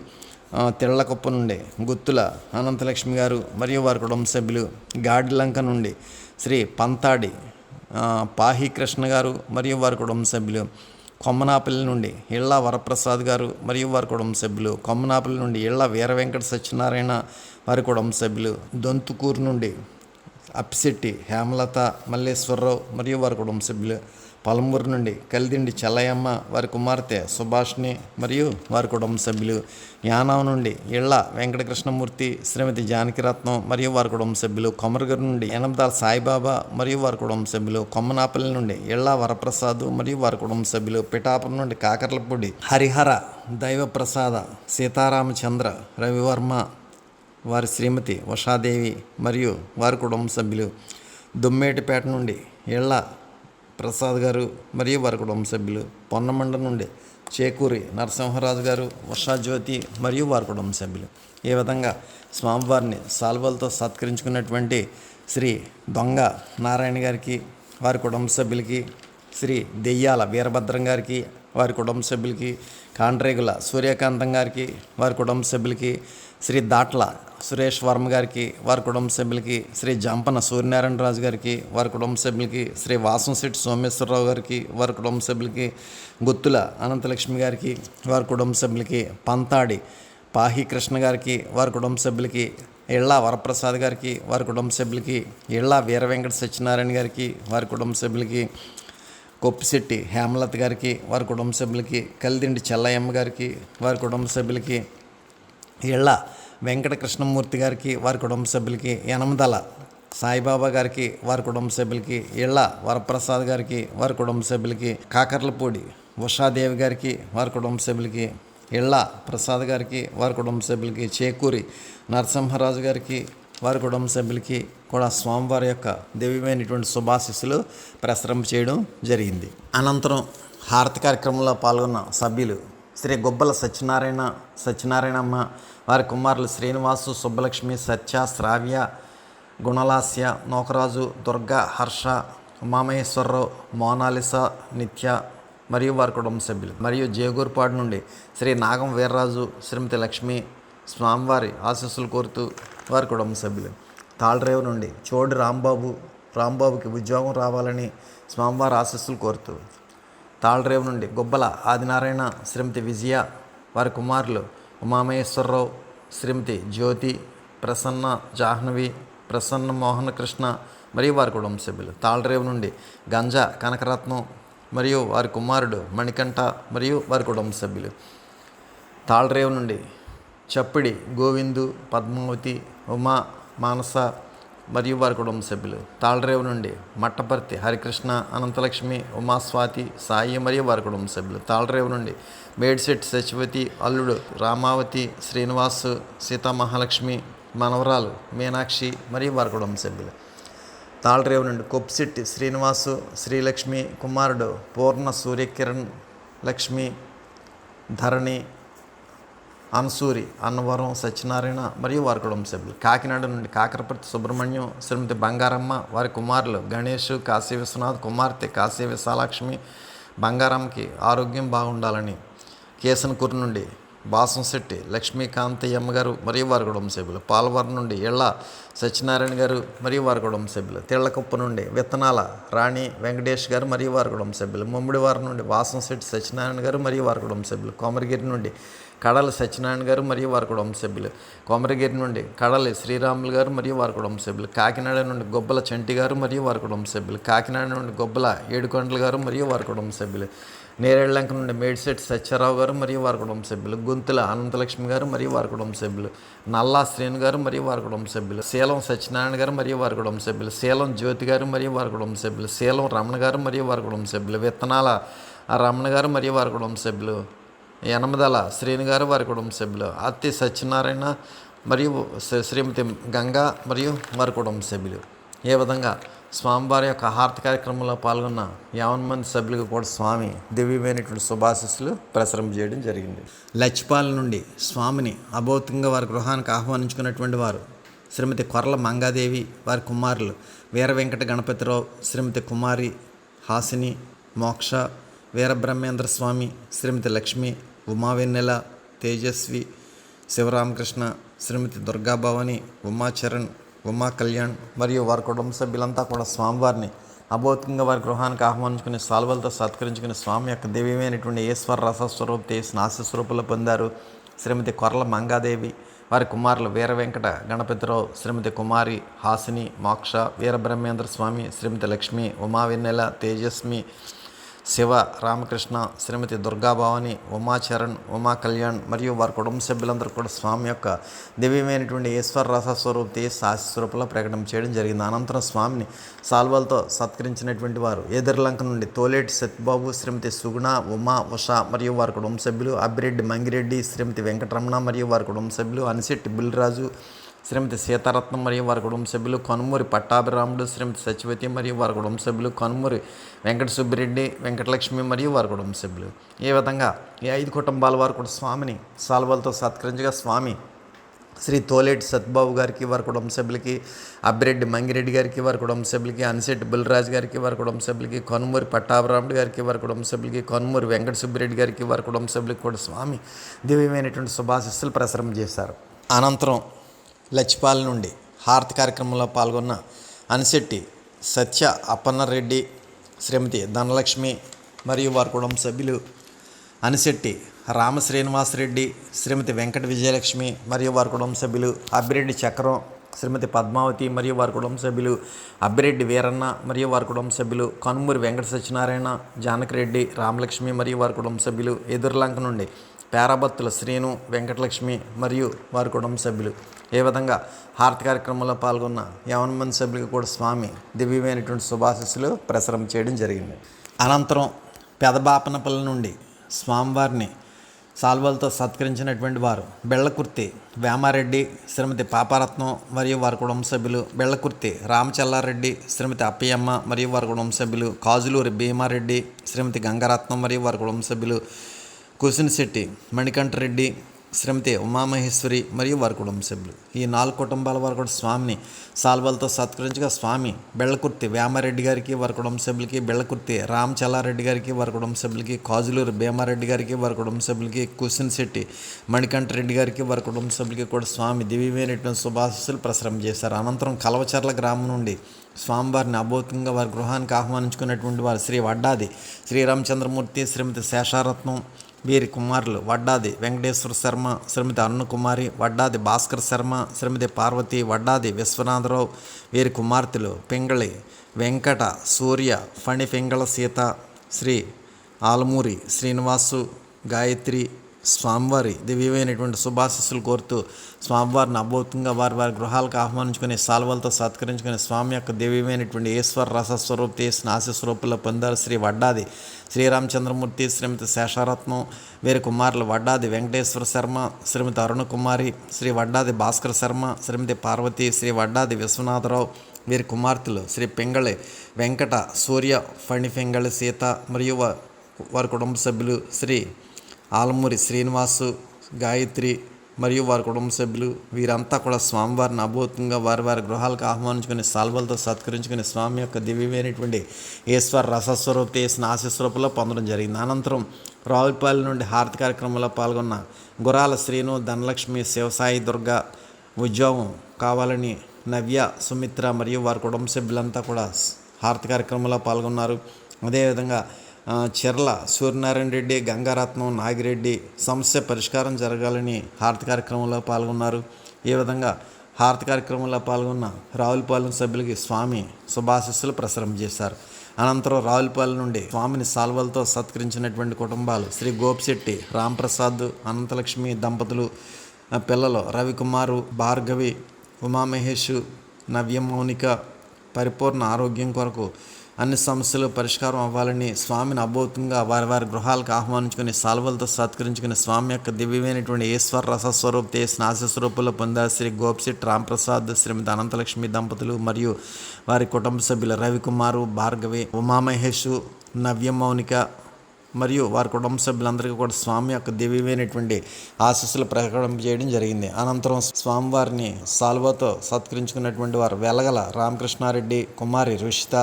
తిళ్లకుప్ప నుండి గుత్తుల అనంతలక్ష్మి గారు మరియు వారి కుటుంబ సభ్యులు. గాడిలంక నుండి శ్రీ పంతాడి పాహి కృష్ణ గారు మరియు వారి కుటుంబ సభ్యులు. కొమ్మనాపల్లి నుండి ఇళ్ళ వరప్రసాద్ గారు మరియు వారి కుటుంబ సభ్యులు. కొమ్మనాపల్లి నుండి ఇళ్ళ వీర వెంకట సత్యనారాయణ, వారి కుటుంబ సభ్యులు. దొంతుకూరు నుండి అప్పిశెట్టి హేమలత, మల్లేశ్వరరావు మరియు వారి కుటుంబ సభ్యులు. పలమూరు నుండి కలిదిండి చెల్లయ్యమ్మ, వారి కుమార్తె సుభాష్ని మరియు వారి కుటుంబ సభ్యులు. యానాం నుండి ఇళ్ళ వెంకటకృష్ణమూర్తి, శ్రీమతి జానకిరత్నం మరియు వారి కుటుంబ సభ్యులు. కొమరగిరి నుండి ఎనమదాల సాయిబాబా మరియు వారి కుటుంబ సభ్యులు. కొమ్మనాపల్లి నుండి ఇళ్ళ వరప్రసాద్ మరియు వారి కుటుంబ సభ్యులు. పిఠాపురం నుండి కాకర్లపూడి హరిహర, దైవప్రసాద, సీతారామచంద్ర, రవివర్మ, వారి శ్రీమతి ఉషాదేవి మరియు వారి కుటుంబ సభ్యులు. దుమ్మేటిపేట నుండి ఇళ్ళ ప్రసాద్ గారు మరియు వారి కుటుంబ సభ్యులు. పొన్నమండ నుండి చేకూరి నరసింహరాజు గారు, ఉషాజ్యోతి మరియు వారి కుటుంబ సభ్యులు. ఈ విధంగా స్వామివారిని సాల్వలతో సత్కరించుకున్నటువంటి శ్రీ దొంగ నారాయణ గారికి, వారి కుటుంబ సభ్యులకి, శ్రీ దెయ్యాల వీరభద్రం గారికి, వారి కుటుంబ సభ్యులకి, కాండ్రేగుల సూర్యకాంతం గారికి, వారి కుటుంబ సభ్యులకి, శ్రీ దాట్ల సురేష్ వర్మ గారికి, వారి కుటుంబ సభ్యులకి, శ్రీ జంపన సూర్యనారాయణరాజు గారికి, వారి కుటుంబ సభ్యులకి, శ్రీ వాసంశెట్టి సోమేశ్వరరావు గారికి, వారి కుటుంబ సభ్యులకి, గుత్తుల అనంతలక్ష్మి గారికి, వారి కుటుంబ సభ్యులకి, పంతాడి పాహి కృష్ణ గారికి, వారి కుటుంబ సభ్యులకి, ఇళ్ళ వరప్రసాద్ గారికి, వారి కుటుంబ సభ్యులకి, ఇళ్ళ వీర వెంకట సత్యనారాయణ గారికి, వారి కుటుంబ సభ్యులకి, కొప్పిశెట్టి హేమలత గారికి, వారి కుటుంబ సభ్యులకి, కలిదిండి చెల్లయ్యమ్మ గారికి, వారి కుటుంబ సభ్యులకి, ఇళ్ళ వెంకట కృష్ణమూర్తి గారికి, వారి కుటుంబ సభ్యులకి, యనమదల సాయిబాబా గారికి, వారి కుటుంబ సభ్యులకి, ఇళ్ళ వరప్రసాద్ గారికి, వారి కుటుంబ సభ్యులకి, కాకర్లపూడి ఉషాదేవి గారికి, వారి కుటుంబ సభ్యులకి, ఇళ్ళ ప్రసాద్ గారికి, వారి కుటుంబ సభ్యులకి, చేకూరి నరసింహరాజు గారికి, వారి కుటుంబ సభ్యులకి కూడా స్వామివారి యొక్క దివ్యమైనటువంటి శుభాశీస్సులు ప్రసరింప చేయడం జరిగింది. అనంతరం హారతి కార్యక్రమంలో పాల్గొన్న సభ్యులు శ్రీ గుబ్బల సత్యనారాయణమ్మ, వారి కుమారులు శ్రీనివాసు, సుబ్బలక్ష్మి, సత్య, శ్రావ్య, గుణలాస్య, నోకరాజు, దుర్గా, హర్ష, ఉమామహేశ్వరరావు, మోనాలిసా, నిత్య మరియు వారి కుటుంబ సభ్యులు. మరియు జేగూరుపాడు నుండి శ్రీ నాగం వీర్రాజు, శ్రీమతి లక్ష్మి స్వామివారి ఆశీస్సులు కోరుతూ వారి కుటుంబ సభ్యులు. తాళ్లరేవు నుండి చోడు రాంబాబుకి ఉద్యోగం రావాలని స్వామివారి ఆశీస్సులు కోరుతూ తాళ్లరేవు నుండి గుబ్బల ఆదినారాయణ, శ్రీమతి విజయ, వారి కుమారులు ఉమామహేశ్వరరావు, శ్రీమతి జ్యోతి, ప్రసన్న జాహ్నవి, ప్రసన్న మోహన కృష్ణ మరియు వారి కుటుంబ సభ్యులు. తాళ్లరేవు నుండి గంజా కనకరత్నం మరియు వారి కుమారుడు మణికంఠ మరియు వారి కుటుంబ సభ్యులు. తాళ్లరేవు నుండి చప్పిడి గోవిందు, పద్మావతి, ఉమా, మానస మరియు వారి కుటుంబ సభ్యులు. తాళరేవు నుండి మట్టపర్తి హరికృష్ణ, అనంతలక్ష్మి, ఉమాస్వాతి, సాయి మరియు వారి కుటుంబ సభ్యులు. తాళరేవు నుండి మేడ్శెట్టి సచివతి, అల్లుడు రామావతి, శ్రీనివాసు, సీతామహాలక్ష్మి, మనవరాలు మీనాక్షి మరియు వారి కుటుంబ సభ్యులు. తాళరేవు నుండి కొప్పిశెట్టి శ్రీనివాసు, శ్రీలక్ష్మి, కుమారుడు పూర్ణ సూర్యకిరణ్, లక్ష్మి, ధరణి, అన్సూరి, అన్నవరం సత్యనారాయణ మరియు వారి కుటుంబ సభ్యులు. కాకినాడ నుండి కాకరపర్తి సుబ్రహ్మణ్యం, శ్రీమతి బంగారమ్మ, వారి కుమారులు గణేష్, కాశీ విశ్వనాథ్, కుమార్తె కాశీ విశాలాక్ష్మి. బంగారమ్మకి ఆరోగ్యం బాగుండాలని. కేసనకూరు నుండి బాసంశెట్టి లక్ష్మీకాంతయ్యమ్మ గారు మరియు వారి కుటుంబ సభ్యులు. పాలవరం నుండి ఇళ్ళ సత్యనారాయణ గారు మరియు వారి కుటుంబ సభ్యులు. తిళ్లకుప్ప నుండి విత్తనాల రాణి వెంకటేష్ గారు మరియు వారి కుటుంబ సభ్యులు. ముమ్మిడివారం నుండి వాసంశెట్టి సత్యనారాయణ గారు మరియు వారి కుటుంబ సభ్యులు. కోమరగిరి నుండి కడలి సత్యనారాయణ గారు మరియు వారి కుటుంబ సభ్యులు. కోమరగిరి నుండి కడలి శ్రీరాములు గారు మరియు వారి కుటుంబ సభ్యులు. కాకినాడ నుండి గొబ్బల చంటి గారు మరియు వారి కుటుంబ సభ్యులు. కాకినాడ నుండి గొబ్బల ఏడుకొండలు గారు మరియు వారి కుటుంబ సభ్యులు. నేరేళ్లంక నుండి మేడ్శెట్టి సత్యారావు గారు మరియు వారి కుటుంబ సభ్యులు. గుంతుల అనంతలక్ష్మి గారు మరియు వారి కుటుంబ సభ్యులు. నల్లా శ్రేణు గారు మరియు వారి కుటుంబ సభ్యులు. శీలం సత్యనారాయణ గారు మరియు వారి కుటుంబ సభ్యులు. శీలం జ్యోతి గారు మరియు వారి కుటుంబ సభ్యులు. శీలం రమణ గారు మరియు వారి కుటుంబ సభ్యులు. విత్తనాల రమణ గారు మరియు వారి కుటుంబ సభ్యులు. యనమదల శ్రేణు గారు వారి కుటుంబ సభ్యులు. అత్తి సత్యనారాయణ మరియు శ్రీమతి గంగా మరియు వారి కుటుంబ సభ్యులు. ఏ విధంగా స్వామివారి యొక్క హారతి కార్యక్రమంలో పాల్గొన్న 50 మంది సభ్యులకు కూడా స్వామి దివ్యమైనటువంటి శుభాశీస్సులు ప్రసరం చేయడం జరిగింది. లచ్చిపాల నుండి స్వామిని అభౌతికంగా వారి గృహానికి ఆహ్వానించుకున్నటువంటి వారు శ్రీమతి కొర్ల మంగాదేవి, వారి కుమారులు వీర వెంకట గణపతిరావు, శ్రీమతి కుమారి హాసిని, మోక్ష, వీరబ్రహ్మేంద్ర స్వామి, శ్రీమతి లక్ష్మి, ఉమావెన్నెల, తేజస్వి, శివరామకృష్ణ, శ్రీమతి దుర్గాభవాని, ఉమాచరణ్, ఉమా కళ్యాణ్ మరియు వారి కుటుంబ సభ్యులంతా కూడా స్వామివారిని అభౌతికంగా వారి గృహానికి ఆహ్వానించుకుని సాల్వలతో సత్కరించుకుని స్వామి యొక్క దివ్యమైనటువంటి ఈశ్వర రసస్వరూప నాస్యస్వరూపులు పొందారు. శ్రీమతి కొర్ల మంగాదేవి, వారి కుమారులు వీర వెంకట గణపతిరావు, శ్రీమతి కుమారి హాసిని, మోక్ష, వీరబ్రహ్మేంద్ర స్వామి, శ్రీమతి లక్ష్మి, ఉమావెన్నెల, తేజస్మి, శివ రామకృష్ణ, శ్రీమతి దుర్గాభవాని, ఉమాచరణ్, ఉమా కళ్యాణ్ మరియు వారి కుటుంబ సభ్యులందరూ కూడా స్వామి యొక్క దివ్యమైనటువంటి ఈశ్వర రసస్వరూపి సాస్వరూపంలో ప్రకటన చేయడం జరిగింది. అనంతరం స్వామిని సాల్వాలతో సత్కరించినటువంటి వారు ఎదుర్లంక నుండి తోలేటి సత్యబాబు, శ్రీమతి సుగుణ, ఉమా, ఉష మరియు వారి కుటుంబ సభ్యులు. అబ్బిరెడ్డి మంగిరెడ్డి, శ్రీమతి వెంకటరమణ మరియు వారి కుటుంబ సభ్యులు. అనిశెట్టి బుల్లిరాజు, శ్రీమతి సీతారత్నం మరియు వారి కుటుంబ సభ్యులు. కనుమూరి పట్టాభిరాముడు, శ్రీమతి సత్యవతి మరియు వారి కుటుంబ సభ్యులు. కనుమూరి వెంకట సుబ్బిరెడ్డి, వెంకటలక్ష్మి మరియు వారి కుటుంబ సభ్యులు. ఈ విధంగా ఈ 5 కుటుంబాల వారు కూడా స్వామిని సాల్వలతో సత్కరించగా స్వామి శ్రీ తోలేటి సత్యబాబు గారికి, వారి కుటుంబ సభ్యులకి, అబ్బిరెడ్డి మంగిరెడ్డి గారికి, వారి కుటుంబ సభ్యులకి, అనిశెట్టి బుల్లిరాజు గారికి, వారి కుటుంబ సభ్యులకి, కనుమూరి పట్టాభిరాముడు గారికి, వారి కుటుంబ సభ్యులకి, కనుమూరి వెంకట సుబ్బిరెడ్డి గారికి, వారి కుటుంబ సభ్యులకి కూడా స్వామి దివ్యమైనటువంటి శుభాశీస్సులు ప్రసారం చేశారు. అనంతరం లచ్చిపాల నుండి హారతి కార్యక్రమంలో పాల్గొన్న అనిశెట్టి సత్య అప్పన్నరెడ్డి, శ్రీమతి ధనలక్ష్మి మరియు వారి కుటుంబ సభ్యులు. అనిశెట్టి రామ శ్రీనివాసరెడ్డి, శ్రీమతి వెంకట విజయలక్ష్మి మరియు వారి కుటుంబ సభ్యులు. అబ్బిరెడ్డి చక్రం, శ్రీమతి పద్మావతి మరియు వారి కుటుంబ సభ్యులు. అబ్బిరెడ్డి వీరన్న మరియు వారి కుటుంబ సభ్యులు. కనుమూరి వెంకట సత్యనారాయణ, జానకిరెడ్డి, రామలక్ష్మి మరియు వారి కుటుంబ సభ్యులు. ఎదుర్లంక నుండి పేరాబత్తుల శ్రీను, వెంకటలక్ష్మి మరియు వారి కుటుంబ సభ్యులు. ఏ విధంగా హారతి కార్యక్రమంలో పాల్గొన్న 50 మంది సభ్యులకు కూడా స్వామి దివ్యమైనటువంటి శుభాశీస్సులు ప్రసారం చేయడం జరిగింది. అనంతరం పెదబాపనపల్లి నుండి స్వామివారిని సాల్వలతో సత్కరించినటువంటి వారు బెళ్ళకుర్తి వేమారెడ్డి, శ్రీమతి పాపారత్నం మరియు వారి కుటుంబ సభ్యులు. బెళ్ళకుర్తి రామచల్లారెడ్డి, శ్రీమతి అప్పయ్యమ్మ మరియు వారి కుటుంబ సభ్యులు. కాజులూరి భీమారెడ్డి, శ్రీమతి గంగారత్నం మరియు వారి కుటుంబ సభ్యులు. కుసినిశెట్టి మణికంఠరెడ్డి, శ్రీమతి ఉమామహేశ్వరి మరియు వారి కుటుంబ సభ్యులు. ఈ 4 కుటుంబాల వారు కూడా స్వామిని సాల్వలతో సత్కరించగా స్వామి బెళ్ళకుర్తి వేమారెడ్డి గారికి, వారి కుటుంబ సభ్యులకి, బెళ్ళకుర్తి రామచల్లారెడ్డి గారికి, వారి కుటుంబ సభ్యులకి, కాజులూరు భీమారెడ్డి గారికి, వారి కుటుంబ సభ్యులకి, కుసినిశెట్టి మణికంఠరెడ్డి గారికి, వారి కుటుంబ సభ్యులకి కూడా స్వామి దివ్యమైనటువంటి శుభాశీస్సులు ప్రసారం చేశారు. అనంతరం కలవచర్ల గ్రామం నుండి స్వామివారిని అభౌతికంగా వారి గృహానికి ఆహ్వానించుకున్నటువంటి వారు శ్రీ వడ్డాది శ్రీరామచంద్రమూర్తి, శ్రీమతి శేషారత్నం, వీరి కుమారులు వడ్డాది వెంకటేశ్వర శర్మ, శ్రీమతి అరుణకుమారి, వడ్డాది భాస్కర్ శర్మ, శ్రీమతి పార్వతి, వడ్డాది విశ్వనాథరావు, వీరి కుమార్తెలు పింగళి వెంకట, సూర్య, ఫణి పింగళ సీత, శ్రీ ఆలమూరి శ్రీనివాసు, గాయత్రి, స్వామివారి దివ్యమైనటువంటి శుభాశీస్సులు కోరుతూ స్వామివారిని అభౌతంగా వారి వారి గృహాలకు ఆహ్వానించుకుని సాల్వలతో సత్కరించుకుని స్వామి యొక్క దివ్యమైనటువంటి ఈశ్వర రసస్వరూప చేసిన ఆశీస్వరూపుల్లో పొందారు శ్రీ వడ్డాది శ్రీరామచంద్రమూర్తి, శ్రీమతి శేషారత్నం, వీరి కుమారులు వడ్డాది వెంకటేశ్వర శర్మ, శ్రీమతి అరుణకుమారి, శ్రీ వడ్డాది భాస్కర శర్మ, శ్రీమతి పార్వతి, శ్రీ వడ్డాది విశ్వనాథరావు, వీరి కుమార్తెలు శ్రీ పింగళి వెంకట, సూర్య, ఫణి పింగళి సీత మరియు వారి కుటుంబ సభ్యులు శ్రీ ఆలమూరి శ్రీనివాసు, గాయత్రి మరియు వారి కుటుంబ సభ్యులు వీరంతా కూడా స్వామివారిని అభూతంగా వారి వారి గృహాలకు ఆహ్వానించుకుని సాల్వలతో సత్కరించుకుని స్వామి యొక్క దివ్యమైనటువంటి ఈశ్వర రసస్వరూప చేసిన ఆశీస్వరూపంలో పొందడం జరిగింది. అనంతరం రావులపాలెం నుండి హారతి కార్యక్రమంలో పాల్గొన్న గురాల శ్రీను, ధనలక్ష్మి, శివసాయి, దుర్గా ఉద్యోగం కావాలని నవ్య, సుమిత్ర మరియు వారి కుటుంబ సభ్యులంతా కూడా హారతి కార్యక్రమంలో పాల్గొన్నారు. అదేవిధంగా చెర్ల సూర్యనారాయణ రెడ్డి, గంగారత్నం, నాగిరెడ్డి సమస్య పరిష్కారం జరగాలని హారతి కార్యక్రమంలో పాల్గొన్నారు. ఈ విధంగా హారతి కార్యక్రమంలో పాల్గొన్న రావులపాలెం సభ్యులకి స్వామి శుభాశీస్సులు ప్రసారం చేశారు. అనంతరం రావులపాలెం నుండి స్వామిని సాల్వలతో సత్కరించినటువంటి కుటుంబాలు శ్రీ గోపిశెట్టి రాంప్రసాద్, అనంతలక్ష్మి దంపతులు, పిల్లలు రవికుమారు, భార్గవి, ఉమామహేష్, నవ్య మౌనిక పరిపూర్ణ ఆరోగ్యం కొరకు అన్ని సమస్యలు పరిష్కారం అవ్వాలని స్వామిని అభౌతంగా వారి వారి గృహాలకు ఆహ్వానించుకుని సాల్వలతో సత్కరించుకుని స్వామి యొక్క దివ్యమైనటువంటి ఈశ్వర రసస్వరూప చేసిన ఆశస్వరూపుల్లో పొందారు శ్రీ గోపిశెట్టి రాంప్రసాద్, శ్రీమతి అనంతలక్ష్మి దంపతులు మరియు వారి కుటుంబ సభ్యులు రవికుమారు, భార్గవి, ఉమామహేష్, నవ్య మౌనిక మరియు వారి కుటుంబ సభ్యులందరికీ కూడా స్వామి యొక్క దివ్యమైనటువంటి ఆశీస్సులు ప్రకటన చేయడం జరిగింది. అనంతరం స్వామివారిని సాల్వతో సత్కరించుకున్నటువంటి వారు వెలగల రామకృష్ణారెడ్డి, కుమారి రుషిత,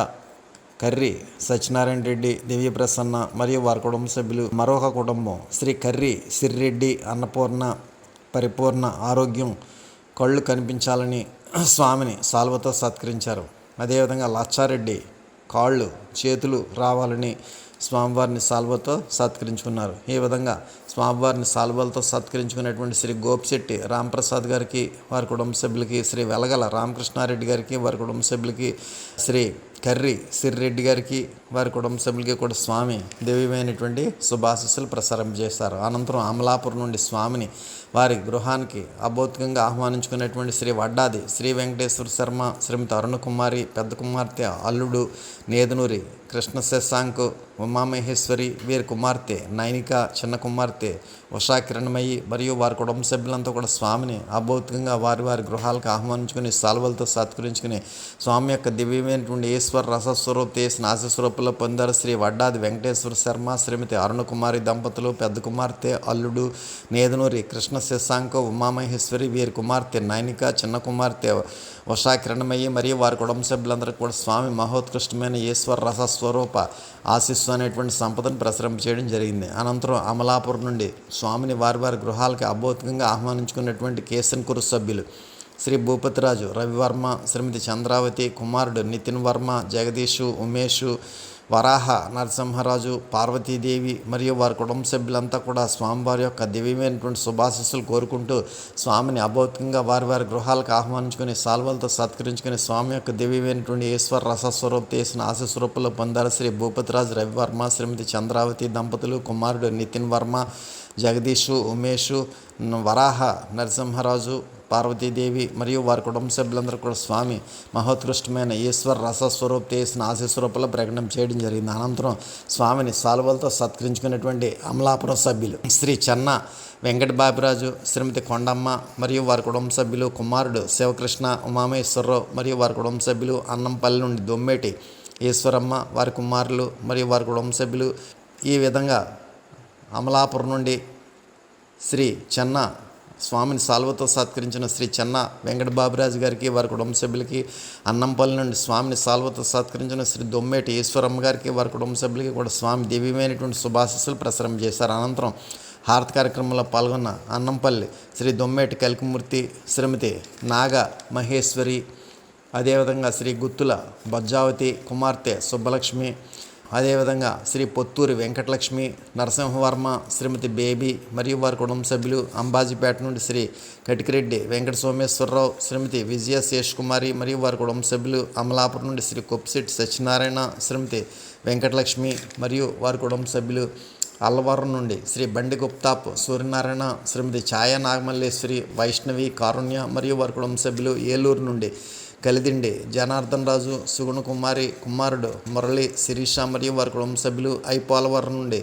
కర్రి సత్యనారాయణ రెడ్డి, దివ్యప్రసన్న మరియు వారి కుటుంబ సభ్యులు, మరొక కుటుంబం శ్రీ కర్రి సిర్రెడ్డి, అన్నపూర్ణ పరిపూర్ణ ఆరోగ్యం, కళ్ళు కనిపించాలని స్వామిని సాల్వతో సత్కరించారు. అదేవిధంగా లచ్చారెడ్డి కాళ్ళు చేతులు రావాలని స్వామివారిని సాల్వతో సత్కరించుకున్నారు. ఈ విధంగా స్వామివారిని సాల్వలతో సత్కరించుకున్నటువంటి శ్రీ గోపిశెట్టి రాంప్రసాద్ గారికి, వారి కుటుంబ సభ్యులకి, శ్రీ వెలగల రామకృష్ణారెడ్డి గారికి, వారి కుటుంబ సభ్యులకి, శ్రీ కర్రి సిర్రెడ్డి గారికి, వారి కుటుంబ సభ్యులకి కూడా స్వామి దివ్యమైనటువంటి శుభాశీస్సులు ప్రసారం చేశారు. అనంతరం అమలాపురం నుండి స్వామిని వారి గృహానికి అభౌతికంగా ఆహ్వానించుకున్నటువంటి శ్రీ వడ్డాది శ్రీ వెంకటేశ్వర శర్మ, శ్రీమతి అరుణకుమారి, పెద్ద కుమార్తె అల్లుడు నేదునూరి కృష్ణ శశాంక్, ఉమామహేశ్వరి, వీరి కుమార్తె నైనిక, చిన్న కుమార్తె ఉషా కిరణమయ్యి మరియు వారి కుటుంబ సభ్యులంతా కూడా స్వామిని అభౌతికంగా వారి వారి గృహాలకు ఆహ్వానించుకుని సాల్వలతో సత్కరించుకుని స్వామి యొక్క దివ్యమైనటువంటి ఈశ్వర రసస్వరూప చేసిన ఆశస్వరూపంలో పొందారు శ్రీ వడ్డాది వెంకటేశ్వర శర్మ, శ్రీమతి అరుణకుమారి దంపతులు, పెద్ద కుమార్తె అల్లుడు నేదునూరి కృష్ణ శశాంక్, ఉమామహేశ్వరి, వీరి కుమార్తె నైనిక, చిన్న కుమార్తె ఉషా కిరణమయ్యి మరియు వారి కుటుంబ సభ్యులందరికీ కూడా స్వామి మహోత్కృష్టమైన ఈశ్వర రసస్వరూప ఆశీస్సు అనేటువంటి సంపదను ప్రసరం చేయడం జరిగింది. అనంతరం అమలాపురం నుండి స్వామిని వారి వారి గృహాలకి అభౌతికంగా ఆహ్వానించుకున్నటువంటి కేసన్కూరు సభ్యులు శ్రీ భూపతిరాజు, రవివర్మ, శ్రీమతి చంద్రావతి, కుమారుడు నితిన్ వర్మ, జగదీషు, ఉమేషు, వరాహ నరసింహరాజు, పార్వతీదేవి మరియు వారి కుటుంబ సభ్యులంతా కూడా స్వామివారి యొక్క దివ్యమైనటువంటి శుభాశీస్సులు కోరుకుంటూ స్వామిని అభౌతికంగా వారి వారి గృహాలకు ఆహ్వానించుకుని సాల్వలతో సత్కరించుకుని స్వామి యొక్క దివ్యమైనటువంటి ఈశ్వర రసస్వరూప చేసిన ఆశస్వరూపంలో పొందారు శ్రీ భూపతిరాజు, రవివర్మ, శ్రీమతి చంద్రావతి దంపతులు, కుమారుడు నితిన్ వర్మ, జగదీషు, ఉమేషు, వరాహ నరసింహరాజు, పార్వతీదేవి మరియు వారి కుటుంబ సభ్యులందరూ కూడా స్వామి మహోత్కృష్టమైన ఈశ్వర రసస్వరూప చేసిన ఆశీస్వరూపంలో ప్రకటన చేయడం జరిగింది. అనంతరం స్వామిని సాల్వలతో సత్కరించుకున్నటువంటి అమలాపురం సభ్యులు శ్రీ చెన్న వెంకట బాబిరాజు, శ్రీమతి కొండమ్మ మరియు వారి కుటుంబ సభ్యులు, కుమారుడు శివకృష్ణ, ఉమామేశ్వరరావు మరియు వారి కుటుంబ సభ్యులు, అన్నంపల్లి నుండి దొమ్మేటి ఈశ్వరమ్మ, వారి కుమారులు మరియు వారి కుటుంబ సభ్యులు. ఈ విధంగా అమలాపురం నుండి శ్రీ చెన్న స్వామిని సాల్వతో సత్కరించిన శ్రీ చెన్న వెంకట బాబురాజు గారికి, వారి కుటుంబ సభ్యులకి, అన్నంపల్లి నుండి స్వామిని సాల్వతో సత్కరించిన శ్రీ దొమ్మేటి ఈశ్వరమ్మ గారికి, వారి కుటుంబ సభ్యులకి కూడా స్వామి దివ్యమైనటువంటి శుభాశీస్సులు ప్రసారం చేశారు. అనంతరం హారతి కార్యక్రమంలో పాల్గొన్న అన్నంపల్లి శ్రీ దొమ్మేటి కలికిమూర్తి, శ్రీమతి నాగ మహేశ్వరి, అదేవిధంగా శ్రీ గుత్తుల బొజ్జావతి కుమార్తె సుబ్బలక్ష్మి, అదేవిధంగా శ్రీ పొత్తూరి వెంకటలక్ష్మి, నరసింహవర్మ, శ్రీమతి బేబీ మరియు వారి కుటుంబ సభ్యులు, అంబాజీపేట నుండి శ్రీ కటికిరెడ్డి వెంకట సోమేశ్వరరావు, శ్రీమతి విజయ శేషకుమారి మరియు వారి కుటుంబ సభ్యులు, అమలాపురం నుండి శ్రీ కొప్పిశెట్టి సత్యనారాయణ, శ్రీమతి వెంకటలక్ష్మి మరియు వారి కుటుంబ సభ్యులు, అల్లవరం నుండి శ్రీ బండి గుప్తాప్ సూర్యనారాయణ, శ్రీమతి ఛాయా నాగమల్లేశ్వరి, వైష్ణవి, కారుణ్య మరియు వారి కుటుంబ సభ్యులు. ఏలూరు నుండి కలిదిండి జనార్దన్ రాజు, సుగుణ కుమారి కుమారుడు మురళి, శిరీష మరియు వారి కుటుంబ సభ్యులు. ఐపోలవరం నుండి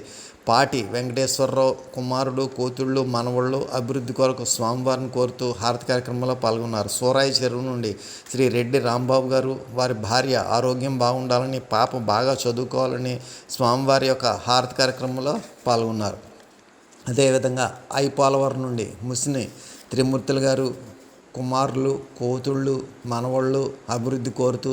పాటి వెంకటేశ్వరరావు కుమారుడు, కూతుళ్ళు, మనవళ్ళు అభివృద్ధి కొరకు స్వామివారిని కోరుతూ హారతి కార్యక్రమంలో పాల్గొన్నారు. సూరాయి చెరువు నుండి శ్రీ రెడ్డి రాంబాబు గారు, వారి భార్య ఆరోగ్యం బాగుండాలని, పాప బాగా చదువుకోవాలని స్వామివారి యొక్క హారతి కార్యక్రమంలో పాల్గొన్నారు. అదేవిధంగా ఐపోలవరం నుండి ముసిని త్రిమూర్తులు గారు కుమారులు, కూతుళ్ళు, మనవళ్ళు అభివృద్ధి కోరుతూ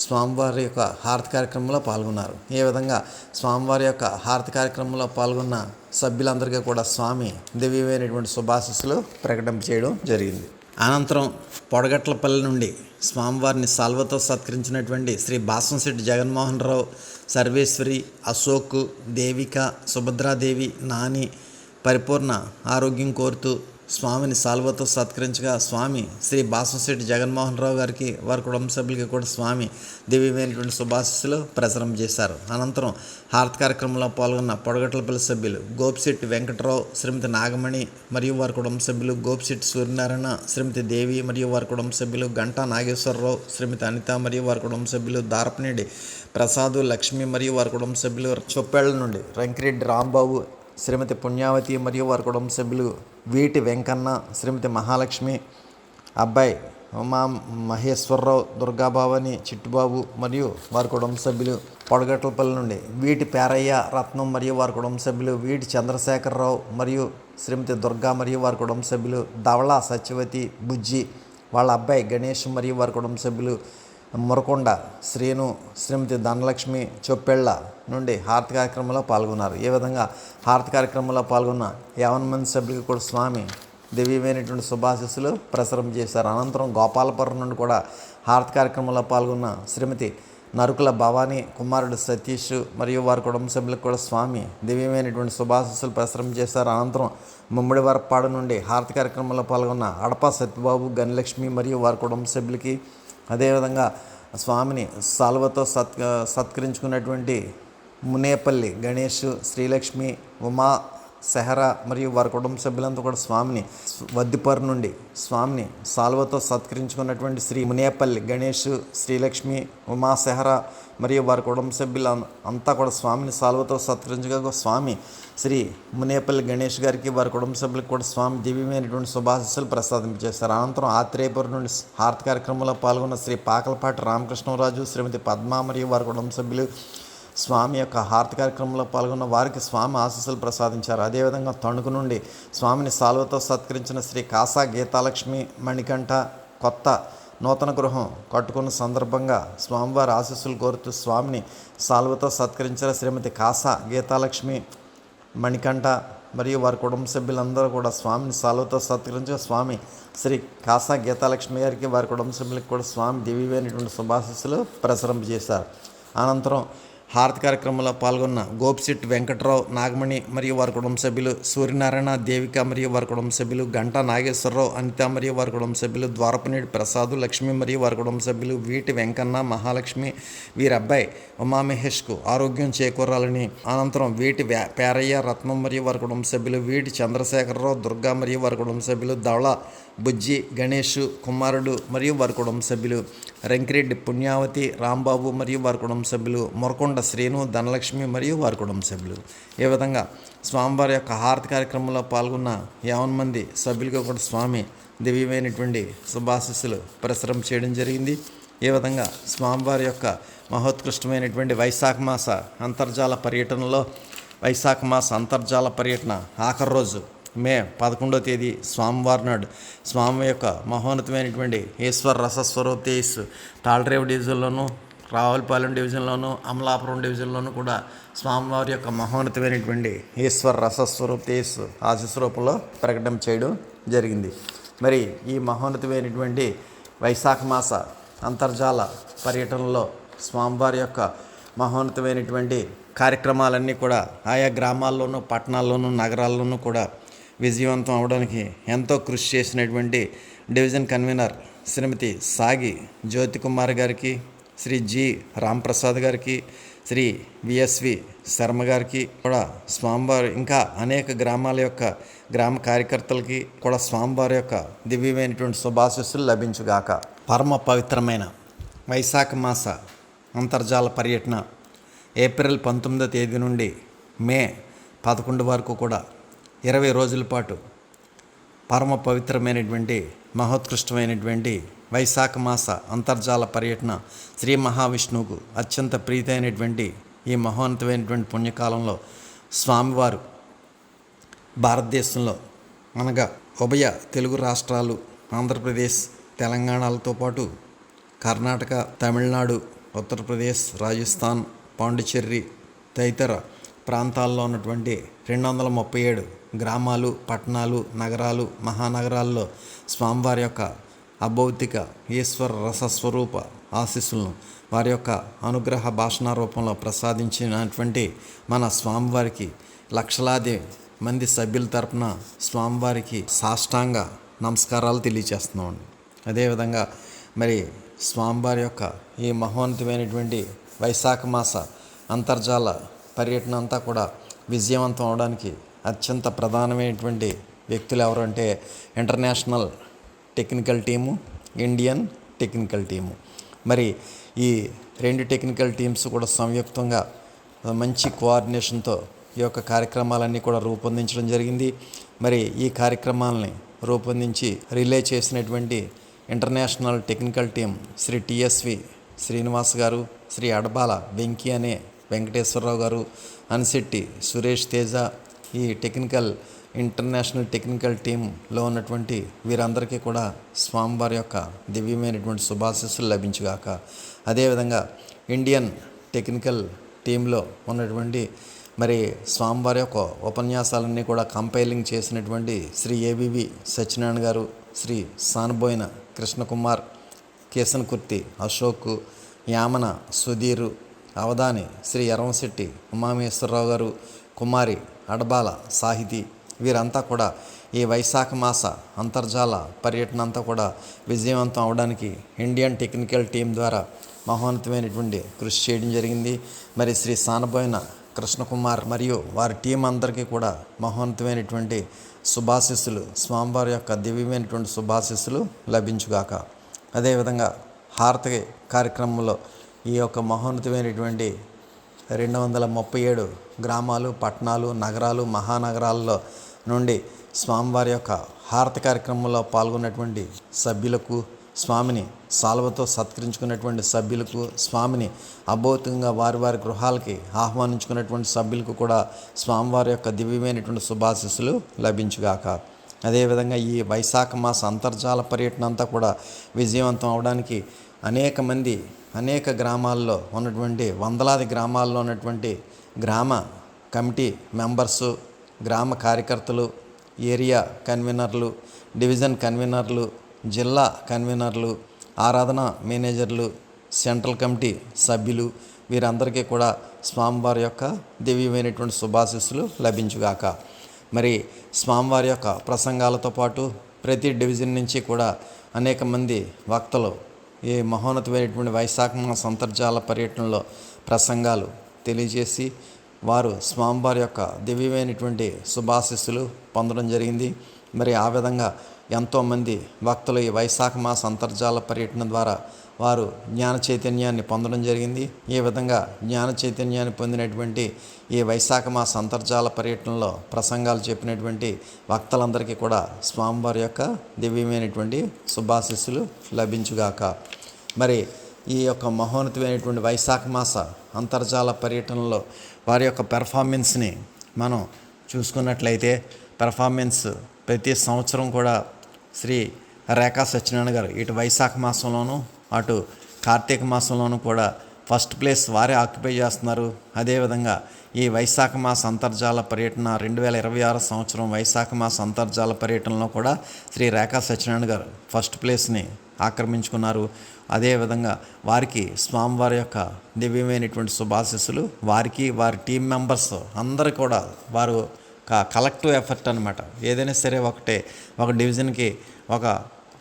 స్వామివారి యొక్క హారతి కార్యక్రమంలో పాల్గొన్నారు. ఈ విధంగా స్వామివారి యొక్క హారతి కార్యక్రమంలో పాల్గొన్న సభ్యులందరికీ కూడా స్వామి దివ్యమైనటువంటి శుభాశీస్సులు ప్రకటన చేయడం జరిగింది. అనంతరం పొడగట్లపల్లి నుండి స్వామివారిని సాల్వతో సత్కరించినటువంటి శ్రీ బాసంశెట్టి జగన్మోహన్ రావు, సర్వేశ్వరి, అశోక్, దేవిక, సుభద్రాదేవి, నాని పరిపూర్ణ ఆరోగ్యం కోరుతూ స్వామిని సాల్వతో సత్కరించగా స్వామి శ్రీ బాసంశెట్టి జగన్మోహన్ రావు గారికి, వారి కుటుంబ సభ్యులకి కూడా స్వామి దివ్యమైనటువంటి శుభాశీస్సులు ప్రసారం చేశారు. అనంతరం హారతి కార్యక్రమంలో పాల్గొన్న పొడగట్లపల్లి సభ్యులు గోపిశెట్టి వెంకటరావు, శ్రీమతి నాగమణి మరియు వారి కుటుంబ సభ్యులు, గోపిశెట్టి సూర్యనారాయణ, శ్రీమతి దేవి మరియు వారి కుటుంబ సభ్యులు, గంటా నాగేశ్వరరావు, శ్రీమతి అనిత మరియు వారి కుటుంబ సభ్యులు, దారపనేడి ప్రసాదు, లక్ష్మి మరియు వారి కుటుంబ సభ్యులు. చొప్పేళ్ల నుండి రంకిరెడ్డి రాంబాబు, శ్రీమతి పుణ్యావతి మరియు వారి కుటుంబ సభ్యులు, వీటి వెంకన్న, శ్రీమతి మహాలక్ష్మి, అబ్బాయి ఉమా మహేశ్వరరావు, దుర్గాభావని, చిట్టుబాబు మరియు వారి కుటుంబ సభ్యులు. పొడగట్లపల్లి నుండి వీటి పేరయ్య, రత్నం మరియు వారి కుటుంబ సభ్యులు, వీటి చంద్రశేఖరరావు మరియు శ్రీమతి దుర్గా మరియు వారి కుటుంబ సభ్యులు, ధవళ సత్యవతి, బుజ్జి వాళ్ళ అబ్బాయి గణేష్ మరియు వారి కుటుంబ సభ్యులు, మురకొండ శ్రీను, శ్రీమతి ధనలక్ష్మి చొప్పెళ్ళ నుండి హారతి కార్యక్రమంలో పాల్గొన్నారు. ఈ విధంగా హారతి కార్యక్రమంలో పాల్గొన్న 50 మంది సభ్యులకు కూడా స్వామి దివ్యమైనటువంటి శుభాశీస్సులు ప్రసారం చేశారు. అనంతరం గోపాలపురం నుండి కూడా హారతి కార్యక్రమంలో పాల్గొన్న శ్రీమతి నరుకుల భవానీ, కుమారుడు సతీష్ మరియు వారి కుటుంబ సభ్యులకు కూడా స్వామి దివ్యమైనటువంటి శుభాశీస్సులు ప్రసారం చేశారు. అనంతరం ముమ్మడివరపాడు నుండి హారతి కార్యక్రమంలో పాల్గొన్న అడప సత్యబాబు, గణలక్ష్మి మరియు వారి కుటుంబ సభ్యులకి, అదేవిధంగా స్వామిని సాల్వతో సత్కరించుకున్నటువంటి మునేపల్లి గణేష్, శ్రీలక్ష్మి, ఉమా, సెహరా మరియు వారి కుటుంబ సభ్యులంతా కూడా స్వామిని వద్దిపరు నుండి స్వామిని సాల్వతో సత్కరించుకున్నటువంటి శ్రీ మునేపల్లి గణేష్, శ్రీలక్ష్మి, ఉమా, సెహరా మరియు వారి కుటుంబ సభ్యులు అంతా కూడా స్వామిని సాల్వతో సత్కరించగా స్వామి శ్రీ మునేపల్లి గణేష్ గారికి, వారి కుటుంబ సభ్యులకు కూడా స్వామి దివ్యమైనటువంటి శుభాశీస్సులు ప్రసాదింపజేశారు. అనంతరం ఆత్రేయపురం నుండి హారతి కార్యక్రమంలో పాల్గొన్న శ్రీ పాకలపాటి రామకృష్ణరాజు, శ్రీమతి పద్మ మరియు వారి కుటుంబ సభ్యులు స్వామి యొక్క హారతి కార్యక్రమంలో పాల్గొన్న వారికి స్వామి ఆశీస్సులు ప్రసాదించారు. అదేవిధంగా తణుకు నుండి స్వామిని సాల్వతో సత్కరించిన శ్రీ కాసా గీతాలక్ష్మి మణికంఠ కొత్త నూతన గృహం కట్టుకున్న సందర్భంగా స్వామివారి ఆశీస్సులు కోరుతూ స్వామిని సాల్వతో సత్కరించిన శ్రీమతి కాసా గీతాలక్ష్మి మణికంఠ మరియు వారి కుటుంబ సభ్యులందరూ కూడా స్వామిని సాల్వతో సత్కరించిన స్వామి శ్రీ కాసా గీతాలక్ష్మి గారికి, వారి కుటుంబ సభ్యులకు కూడా స్వామి దివ్యమైనటువంటి శుభాశీస్సులు ప్రసారం చేశారు. అనంతరం హారతి కార్యక్రమంలో పాల్గొన్న గోపిశెట్టి వెంకటరావు, నాగమణి మరియు వారి కుటుంబ సభ్యులు, సూర్యనారాయణ, దేవిక మరియు వారి కుటుంబ సభ్యులు, గంటా నాగేశ్వరరావు, అనిత మరియు వారి కుటుంబ సభ్యులు, ద్వారపనేడి ప్రసాదు, లక్ష్మి మరియు వారి కుటుంబ సభ్యులు, వీటి వెంకన్న, మహాలక్ష్మి, వీరి అబ్బాయి ఉమామహేష్కు ఆరోగ్యం చేకూరాలని. అనంతరం వీటి పేరయ్య, రత్నం మరియు వారి కుటుంబ సభ్యులు, వీటి చంద్రశేఖరరావు, దుర్గా మరియు వారి కుటుంబ సభ్యులు, ధవళ బుజ్జి, గణేష్ కుమారుడు మరియు వారి కుటుంబ సభ్యులు, రంకిరెడ్డి పుణ్యావతి, రాంబాబు మరియు వారి కుటుంబ సభ్యులు, మురకొండ శ్రీను, ధనలక్ష్మి మరియు వారి కుటుంబ సభ్యులు. ఈ విధంగా స్వామివారి యొక్క హారతి కార్యక్రమంలో పాల్గొన్న 50 మంది సభ్యులకు కూడా స్వామి దివ్యమైనటువంటి శుభాశీస్సులు ప్రసారం చేయడం జరిగింది. ఈ విధంగా స్వామివారి యొక్క మహోత్కృష్టమైనటువంటి వైశాఖ మాస అంతర్జాల పర్యటనలో వైశాఖ మాస అంతర్జాల పర్యటన ఆఖరి రోజు మే 11వ తేదీ స్వామివారి నాడు స్వామి యొక్క మహోన్నతమైనటువంటి ఈశ్వర రసస్వరూప్ తేజ్ తాళరేవు డివిజన్లోను, రావులపాలెం డివిజన్లోను, అమలాపురం డివిజన్లోను కూడా స్వామివారి యొక్క మహోన్నతమైనటువంటి ఈశ్వర రసస్వరూప్ తేజ్ ఆశీస్వరూపంలో ప్రకటన చేయడం జరిగింది. మరి ఈ మహోన్నతమైనటువంటి వైశాఖ మాస అంతర్జాల పర్యటనలో స్వామివారి యొక్క మహోన్నతమైనటువంటి కార్యక్రమాలన్నీ కూడా ఆయా గ్రామాల్లోనూ, పట్టణాల్లోనూ, నగరాల్లోనూ కూడా విజయవంతం అవడానికి ఎంతో కృషి చేసినటువంటి డివిజన్ కన్వీనర్ శ్రీమతి సాగి జ్యోతి కుమార్ గారికి, శ్రీ జి రాంప్రసాద్ గారికి, శ్రీ విఎస్వి శర్మ గారికి కూడా స్వామివారి ఇంకా అనేక గ్రామాల యొక్క గ్రామ కార్యకర్తలకి కూడా స్వామివారి యొక్క దివ్యమైనటువంటి శుభాశీస్సులు లభించుగాక. పరమ పవిత్రమైన వైశాఖ మాస అంతర్జాల పర్యటన ఏప్రిల్ 19వ తేదీ నుండి మే 11 వరకు కూడా 20 రోజుల పాటు పరమ పవిత్రమైనటువంటి మహోత్కృష్టమైనటువంటి వైశాఖ మాస అంతర్జాల పర్యటన శ్రీ మహావిష్ణువుకు అత్యంత ప్రీతైనటువంటి ఈ మహోన్నతమైనటువంటి పుణ్యకాలంలో స్వామివారు భారతదేశంలో అనగా ఉభయ తెలుగు రాష్ట్రాలు ఆంధ్రప్రదేశ్ తెలంగాణలతో పాటు కర్ణాటక, తమిళనాడు, ఉత్తరప్రదేశ్, రాజస్థాన్, పాండిచ్చేరి తదితర ప్రాంతాల్లో ఉన్నటువంటి 237 గ్రామాలు, పట్టణాలు, నగరాలు, మహానగరాల్లో స్వామివారి యొక్క అభౌతిక ఈశ్వర రసస్వరూప ఆశీస్సులను వారి యొక్క అనుగ్రహ భాషణ రూపంలో ప్రసాదించినటువంటి మన స్వామివారికి లక్షలాది మంది సభ్యుల తరపున స్వామివారికి సాష్టాంగ నమస్కారాలు తెలియచేస్తున్నామండి. అదేవిధంగా మరి స్వామివారి యొక్క ఈ మహోన్నతమైనటువంటి వైశాఖ మాస అంతర్జాల పర్యటన అంతా కూడా విజయవంతం అవడానికి అత్యంత ప్రధానమైనటువంటి వ్యక్తులు ఎవరంటే international technical team, Indian technical team. మరి ఈ 2 టెక్నికల్ టీమ్స్ కూడా సంయుక్తంగా మంచి కోఆర్డినేషన్తో ఈ యొక్క కార్యక్రమాలన్నీ కూడా రూపొందించడం జరిగింది. మరి ఈ కార్యక్రమాలని రూపొందించి రిలే చేసినటువంటి international technical team Shri TSV Srinivas గారు, శ్రీ అడబాల వెంకీ అనే వెంకటేశ్వరరావు గారు, అనిశెట్టి సురేష్ తేజ, ఈ ఇంటర్నేషనల్ టెక్నికల్ టీంలో ఉన్నటువంటి వీరందరికీ కూడా స్వామివారి యొక్క దివ్యమైనటువంటి శుభాశీస్సులు లభించుగాక. అదేవిధంగా ఇండియన్ టెక్నికల్ టీంలో ఉన్నటువంటి మరి స్వామివారి యొక్క ఉపన్యాసాలన్నీ కూడా కంపైలింగ్ చేసినటువంటి శ్రీ ఏబివి సత్యనారాయణ గారు, శ్రీ సానుబోయిన కృష్ణకుమార్, కేసన్కుర్తి అశోక్, యామన సుధీరు, అవధాని శ్రీ ఎర్రంశెట్టి ఉమామేశ్వరరావు గారు, కుమారి అడబాల సాహితీ, వీరంతా కూడా ఈ వైశాఖ మాస అంతర్జాల పర్యటన అంతా కూడా విజయవంతం అవడానికి ఇండియన్ టెక్నికల్ టీం ద్వారా మహోన్నతమైనటువంటి కృషి చేయడం జరిగింది. మరి శ్రీ సానబోయిన కృష్ణకుమార్ మరియు వారి టీం అందరికీ కూడా మహోన్నతమైనటువంటి శుభాశీస్సులు, స్వామివారి యొక్క దివ్యమైనటువంటి శుభాశీస్సులు లభించుగాక. అదేవిధంగా హారతి కార్యక్రమంలో ఈ యొక్క మహోన్నతమైనటువంటి 237 గ్రామాలు, పట్టణాలు, నగరాలు, మహానగరాల్లో నుండి స్వామివారి యొక్క హారతి కార్యక్రమంలో పాల్గొన్నటువంటి సభ్యులకు, స్వామిని సాల్వతో సత్కరించుకున్నటువంటి సభ్యులకు, స్వామిని అభౌతికంగా వారి వారి గృహాలకి ఆహ్వానించుకున్నటువంటి సభ్యులకు కూడా స్వామివారి యొక్క దివ్యమైనటువంటి శుభాశీస్సులు లభించుగాక. అదేవిధంగా ఈ వైశాఖ మాస అంతర్జాల పర్యటన అంతా కూడా విజయవంతం అవడానికి అనేక గ్రామాల్లో ఉన్నటువంటి వందలాది గ్రామాల్లో ఉన్నటువంటి గ్రామ కమిటీ మెంబర్సు, గ్రామ కార్యకర్తలు, ఏరియా కన్వీనర్లు, డివిజన్ కన్వీనర్లు, జిల్లా కన్వీనర్లు, ఆరాధన మేనేజర్లు, సెంట్రల్ కమిటీ సభ్యులు, వీరందరికీ కూడా స్వామివారి యొక్క దివ్యమైనటువంటి శుభాశీస్సులు లభించుగాక. మరి స్వామివారి యొక్క ప్రసంగాలతో పాటు ప్రతి డివిజన్ నుంచి కూడా అనేక మంది వక్తలు ఈ మహోన్నతమైనటువంటి వైశాఖ మాస అంతర్జాల పర్యటనలో ప్రసంగాలు తెలియజేసి వారు స్వామివారి యొక్క దివ్యమైనటువంటి శుభాశీస్సులు పొందడం జరిగింది. మరి ఆ విధంగా ఎంతోమంది భక్తులు ఈ వైశాఖ మాస అంతర్జాల పర్యటన ద్వారా వారు జ్ఞాన చైతన్యాన్ని పొందడం జరిగింది. ఈ విధంగా జ్ఞాన చైతన్యాన్ని పొందినటువంటి ఈ వైశాఖ మాస అంతర్జాల పర్యటనలో ప్రసంగాలు చెప్పినటువంటి భక్తులందరికీ కూడా స్వామివారి యొక్క దివ్యమైనటువంటి శుభాశీస్సులు లభించుగాక. మరి ఈ యొక్క మహోన్నతమైనటువంటి వైశాఖ మాస అంతర్జాల పర్యటనలో వారి యొక్క పెర్ఫార్మెన్స్ని మనం చూసుకున్నట్లయితే పెర్ఫార్మెన్స్ ప్రతి సంవత్సరం కూడా శ్రీ రేఖా సత్యనారాయణ గారు ఇటు వైశాఖ మాసంలోనూ అటు కార్తీక మాసంలోనూ కూడా ఫస్ట్ ప్లేస్ వారే ఆక్యుపై చేస్తున్నారు. అదేవిధంగా ఈ వైశాఖ మాస అంతర్జాల పర్యటన 2026 సంవత్సరం వైశాఖ మాస అంతర్జాల పర్యటనలో కూడా శ్రీ రేఖా సత్యనారాయణ గారు ఫస్ట్ ప్లేస్ని ఆక్రమించుకున్నారు. అదేవిధంగా వారికి స్వామివారి యొక్క దివ్యమైనటువంటి శుభాశీస్సులు వారికి, వారి టీం మెంబర్స్ అందరూ కూడా వారు కలెక్టివ్ ఎఫర్ట్ అనమాట. ఏదైనా సరే ఒక డివిజన్కి ఒక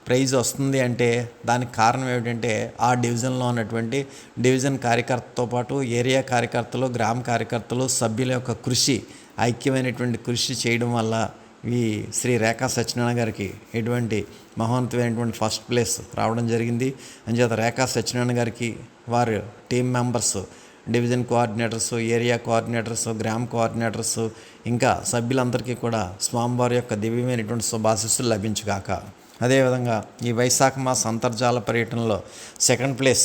ప్రైజ్ వస్తుంది అంటే దానికి కారణం ఏమిటంటే ఆ డివిజన్లో ఉన్నటువంటి డివిజన్ కార్యకర్తతో పాటు ఏరియా కార్యకర్తలు, గ్రామ కార్యకర్తలు, సభ్యుల యొక్క కృషి, ఐక్యమైనటువంటి కృషి చేయడం వల్ల ఈ శ్రీ రేఖా సత్యనారాయణ గారికి ఎటువంటి మహోన్నతమైనటువంటి ఫస్ట్ ప్లేస్ రావడం జరిగింది. అంచేత రేఖా సత్యనారాయణ గారికి వారి team members, division coordinators, area coordinators, గ్రామ కోఆర్డినేటర్స్, ఇంకా సభ్యులందరికీ కూడా స్వామివారి యొక్క దివ్యమైనటువంటి శుభాశీస్సులు లభించుగాక. అదేవిధంగా ఈ వైశాఖ మాస అంతర్జాల పర్యటనలో సెకండ్ ప్లేస్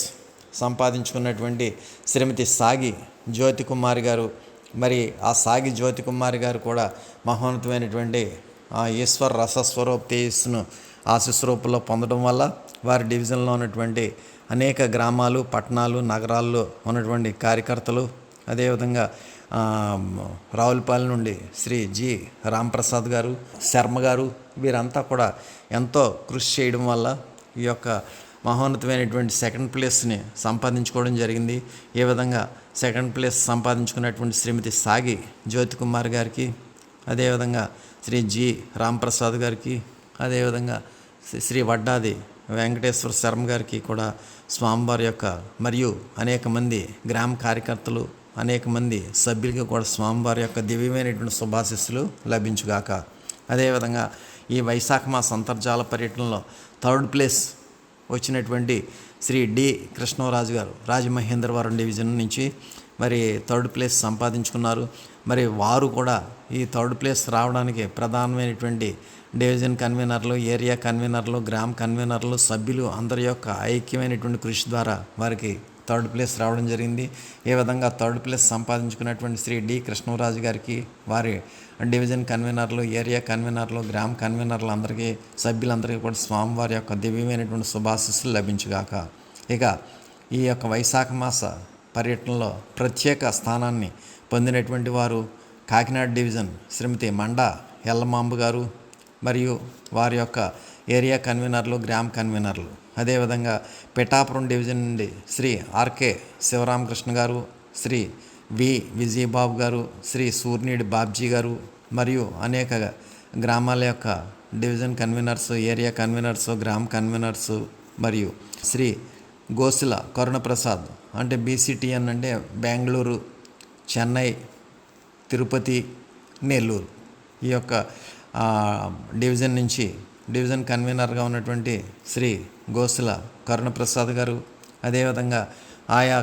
సంపాదించుకున్నటువంటి శ్రీమతి సాగి జ్యోతి కుమారి గారు, మరి ఆ సాగి జ్యోతి కుమారి గారు కూడా మహోన్నతమైనటువంటి ఆ ఈశ్వర రసస్వరూప తేజస్సును ఆశీస్సు రూపంలో పొందడం వల్ల వారి డివిజన్లో ఉన్నటువంటి అనేక గ్రామాలు, పట్టణాలు, నగరాల్లో ఉన్నటువంటి కార్యకర్తలు, అదేవిధంగా రావులపాలెం నుండి శ్రీ జి రాంప్రసాద్ గారు, శర్మ గారు, వీరంతా కూడా ఎంతో కృషి చేయడం వల్ల ఈ యొక్క మహోన్నతమైనటువంటి సెకండ్ ప్లేస్ని సంపాదించుకోవడం జరిగింది. ఏ విధంగా సెకండ్ ప్లేస్ సంపాదించుకున్నటువంటి శ్రీమతి సాగి జ్యోతి కుమార్ గారికి, అదేవిధంగా శ్రీ జి రాంప్రసాద్ గారికి, అదేవిధంగా శ్రీ వడ్డాది వెంకటేశ్వర శర్మ గారికి కూడా స్వామివారి యొక్క మరియు అనేక మంది గ్రామ కార్యకర్తలు, అనేక మంది సభ్యులకి కూడా స్వామివారి యొక్క దివ్యమైనటువంటి శుభాశీస్సులు లభించుగాక. అదేవిధంగా ఈ వైశాఖ మాస అంతర్జాల పర్యటనలో థర్డ్ ప్లేస్ వచ్చినటువంటి శ్రీ డి కృష్ణరాజు గారు రాజమహేంద్రవరం డివిజన్ నుంచి మరి థర్డ్ ప్లేస్ సంపాదించుకున్నారు. మరి వారు కూడా ఈ థర్డ్ ప్లేస్ రావడానికి ప్రధానమైనటువంటి డివిజన్ కన్వీనర్లు, ఏరియా కన్వీనర్లు, గ్రామ కన్వీనర్లు, సభ్యులు అందరి యొక్క ఐక్యమైనటువంటి కృషి ద్వారా వారికి థర్డ్ ప్లేస్ రావడం జరిగింది. ఏ విధంగా థర్డ్ ప్లేస్ సంపాదించుకున్నటువంటి శ్రీ డి కృష్ణరాజు గారికి, వారి డివిజన్ కన్వీనర్లు, ఏరియా కన్వీనర్లు, గ్రామ కన్వీనర్లు అందరికీ, సభ్యులందరికీ కూడా స్వామివారి యొక్క దివ్యమైనటువంటి శుభాశీస్సులు లభించుగాక. ఇక ఈ యొక్క వైశాఖ మాస పర్యటనలో ప్రత్యేక స్థానాన్ని పొందినటువంటి వారు కాకినాడ డివిజన్ శ్రీమతి మండా ఎల్లమాంబు గారు, మరియు వారి యొక్క ఏరియా కన్వీనర్లు, గ్రామ కన్వీనర్లు, అదేవిధంగా పిఠాపురం డివిజన్ నుండి శ్రీ ఆర్కే శివరామకృష్ణ గారు, శ్రీ వి విజయబాబు గారు, శ్రీ సూర్నీడి బాబ్జీ గారు, మరియు అనేక గ్రామాల యొక్క డివిజన్ కన్వీనర్స్, ఏరియా కన్వీనర్స్, గ్రామ కన్వీనర్స్, మరియు శ్రీ గోసిల కరుణప్రసాద్ అంటే బీసీటీఎన్ అంటే బెంగళూరు, చెన్నై, తిరుపతి, నెల్లూరు, ఈ యొక్క డివిజన్ నుంచి డివిజన్ కన్వీనర్గా ఉన్నటువంటి శ్రీ గోసుల కరుణప్రసాద్ గారు, అదేవిధంగా ఆయా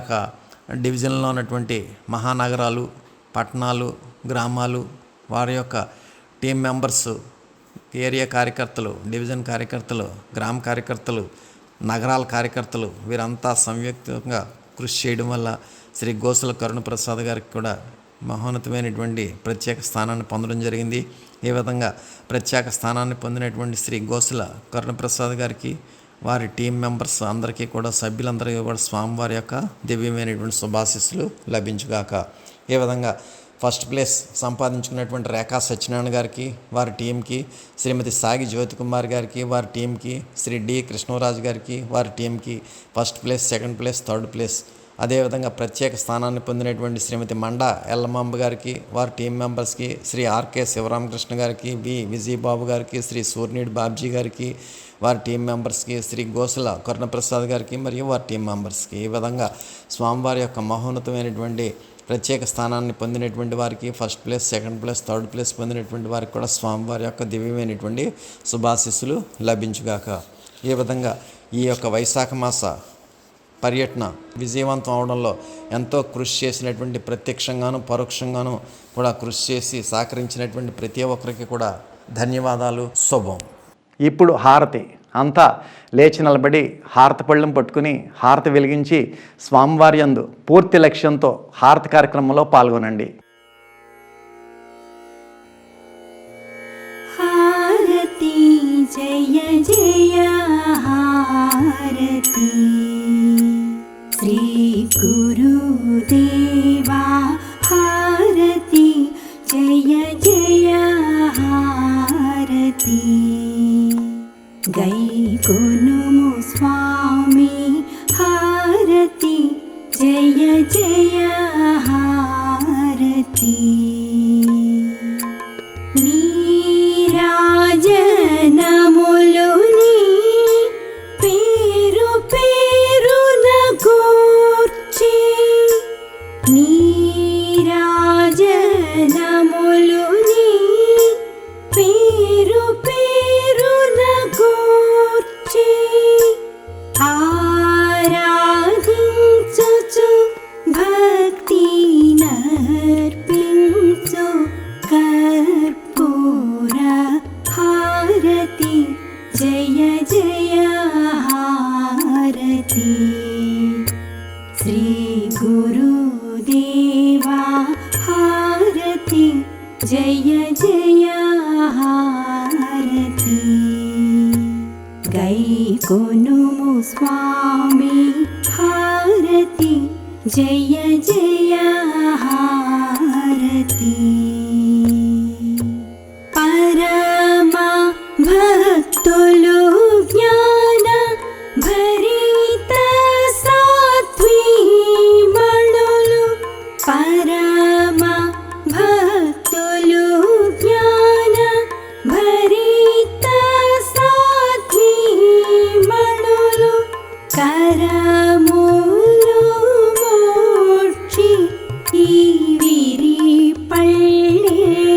డివిజన్లో ఉన్నటువంటి మహానగరాలు, పట్టణాలు, గ్రామాలు, వారి యొక్క టీం మెంబర్స్, ఏరియా కార్యకర్తలు, డివిజన్ కార్యకర్తలు, గ్రామ కార్యకర్తలు, నగరాల కార్యకర్తలు, వీరంతా సంయుక్తంగా కృషి చేయడం వల్ల శ్రీ గోసుల కరుణప్రసాద్ గారికి కూడా మహోన్నతమైనటువంటి ప్రత్యేక స్థానాన్ని పొందడం జరిగింది. ఈ విధంగా ప్రత్యేక స్థానాన్ని పొందినటువంటి శ్రీ గోసుల కరుణప్రసాద్ గారికి, వారి టీం మెంబర్స్ అందరికీ కూడా, సభ్యులందరికీ కూడా స్వామివారి యొక్క దివ్యమైనటువంటి శుభాశీస్సులు లభించుగాక. ఈ విధంగా ఫస్ట్ ప్లేస్ సంపాదించుకున్నటువంటి రేఖా సత్యనారాయణ గారికి, వారి టీంకి, శ్రీమతి సాగి జ్యోతి కుమార్ గారికి, వారి టీంకి, శ్రీ డి కృష్ణరాజు గారికి, వారి టీంకి first place, second place, third place, అదేవిధంగా ప్రత్యేక స్థానాన్ని పొందినటువంటి శ్రీమతి మండా ఎల్లమాంబ గారికి, వారి టీం మెంబర్స్కి, శ్రీ ఆర్కే శివరామకృష్ణ గారికి, వి విజయబాబు గారికి, శ్రీ సూర్నీడి బాబ్జీ గారికి, వారి టీం మెంబర్స్కి, శ్రీ గోసుల కరుణప్రసాద్ గారికి, మరియు వారి టీం మెంబర్స్కి, ఈ విధంగా స్వామివారి యొక్క మహోన్నతమైనటువంటి ప్రత్యేక స్థానాన్ని పొందినటువంటి వారికి, first place, second place, third place పొందినటువంటి వారికి కూడా స్వామివారి యొక్క దివ్యమైనటువంటి శుభాశీస్సులు లభించుగాక. ఈ విధంగా ఈ యొక్క వైశాఖ మాస పర్యటన విజయవంతం అవడంలో ఎంతో కృషి చేసినటువంటి, ప్రత్యక్షంగాను పరోక్షంగాను కూడా కృషి చేసి సహకరించినటువంటి ప్రతి ఒక్కరికి కూడా ధన్యవాదాలు. శుభం. ఇప్పుడు హారతి అంతా లేచి నిలబడి హారతి పళ్ళెం పట్టుకుని హారతి వెలిగించి స్వామివారి యందు పూర్తి లక్ష్యంతో హారతి కార్యక్రమంలో పాల్గొనండి. హారతి జయ జయ హారతి శ్రీ గురుదేవా హారతి జయ జయ హారతి గైకొనుము స్వామి హారతి జయ జయ హారతి నీరాజనములు నీ जय जय हारती गैकोनुमो स्वामी हारती जय जय हारती परमा भक्तुलु ज्ञान भरित सात्वी मणुलु परमा भक्तुलु ज्ञान भरित सात्वी मणुलु करमुलु मोक्षि ఈవిరి పళ్ళేరములని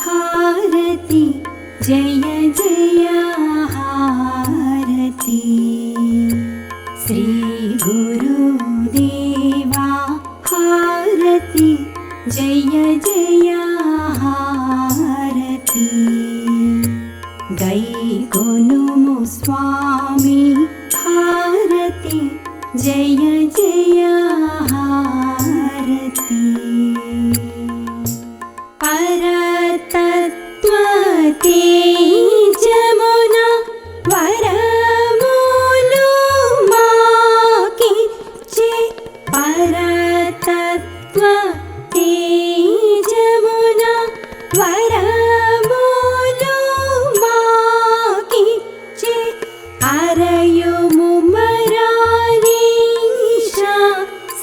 హారతి జయ జయ హారతి శ్రీ గురుదేవా హారతి జయ జయ హారతి గైకొనుము స్వామి హారతి జయ జయ హారతి పరతత్వతే జమున వరములు మాకిచ్చే పరతత్వతే జమున వరములు మాకిచ్చే అరయుము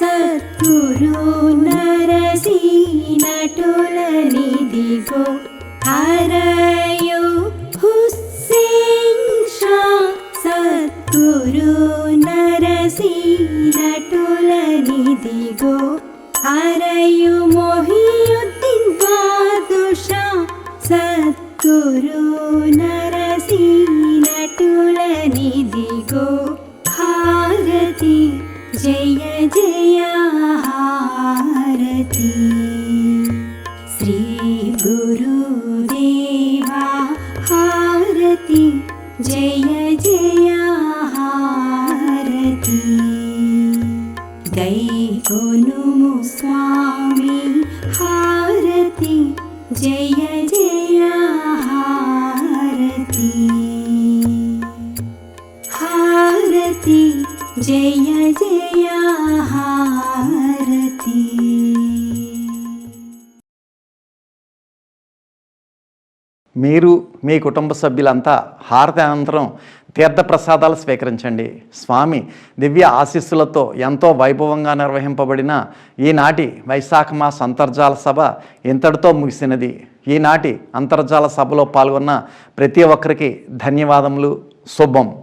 సద్గురు నరసీనటులనిదిగో హరయు హుస్సేన్ షా సద్గురు నరసీనటులనిదిగో హరయు మొహియుద్దీన్ బాదుషా సద్గురు నరసీనటులనిదిగో హారతి జయ జయ హారతి శ్రీ గురుదేవా హారతి జయ జయ హారతి గైకొనుము స్వామి హారతి జయ జయ హారతి హారతి జయ జయ హారతి మీరు మీ కుటుంబ సభ్యులంతా హారతి అనంతరం తీర్థప్రసాదాలు స్వీకరించండి. స్వామి దివ్య ఆశీస్సులతో ఎంతో వైభవంగా నిర్వహింపబడిన ఈనాటి వైశాఖ మాస అంతర్జాల సభ ఇంతటితో ముగిసినది. ఈనాటి అంతర్జాల సభలో పాల్గొన్న ప్రతి ఒక్కరికి ధన్యవాదములు. శుభం.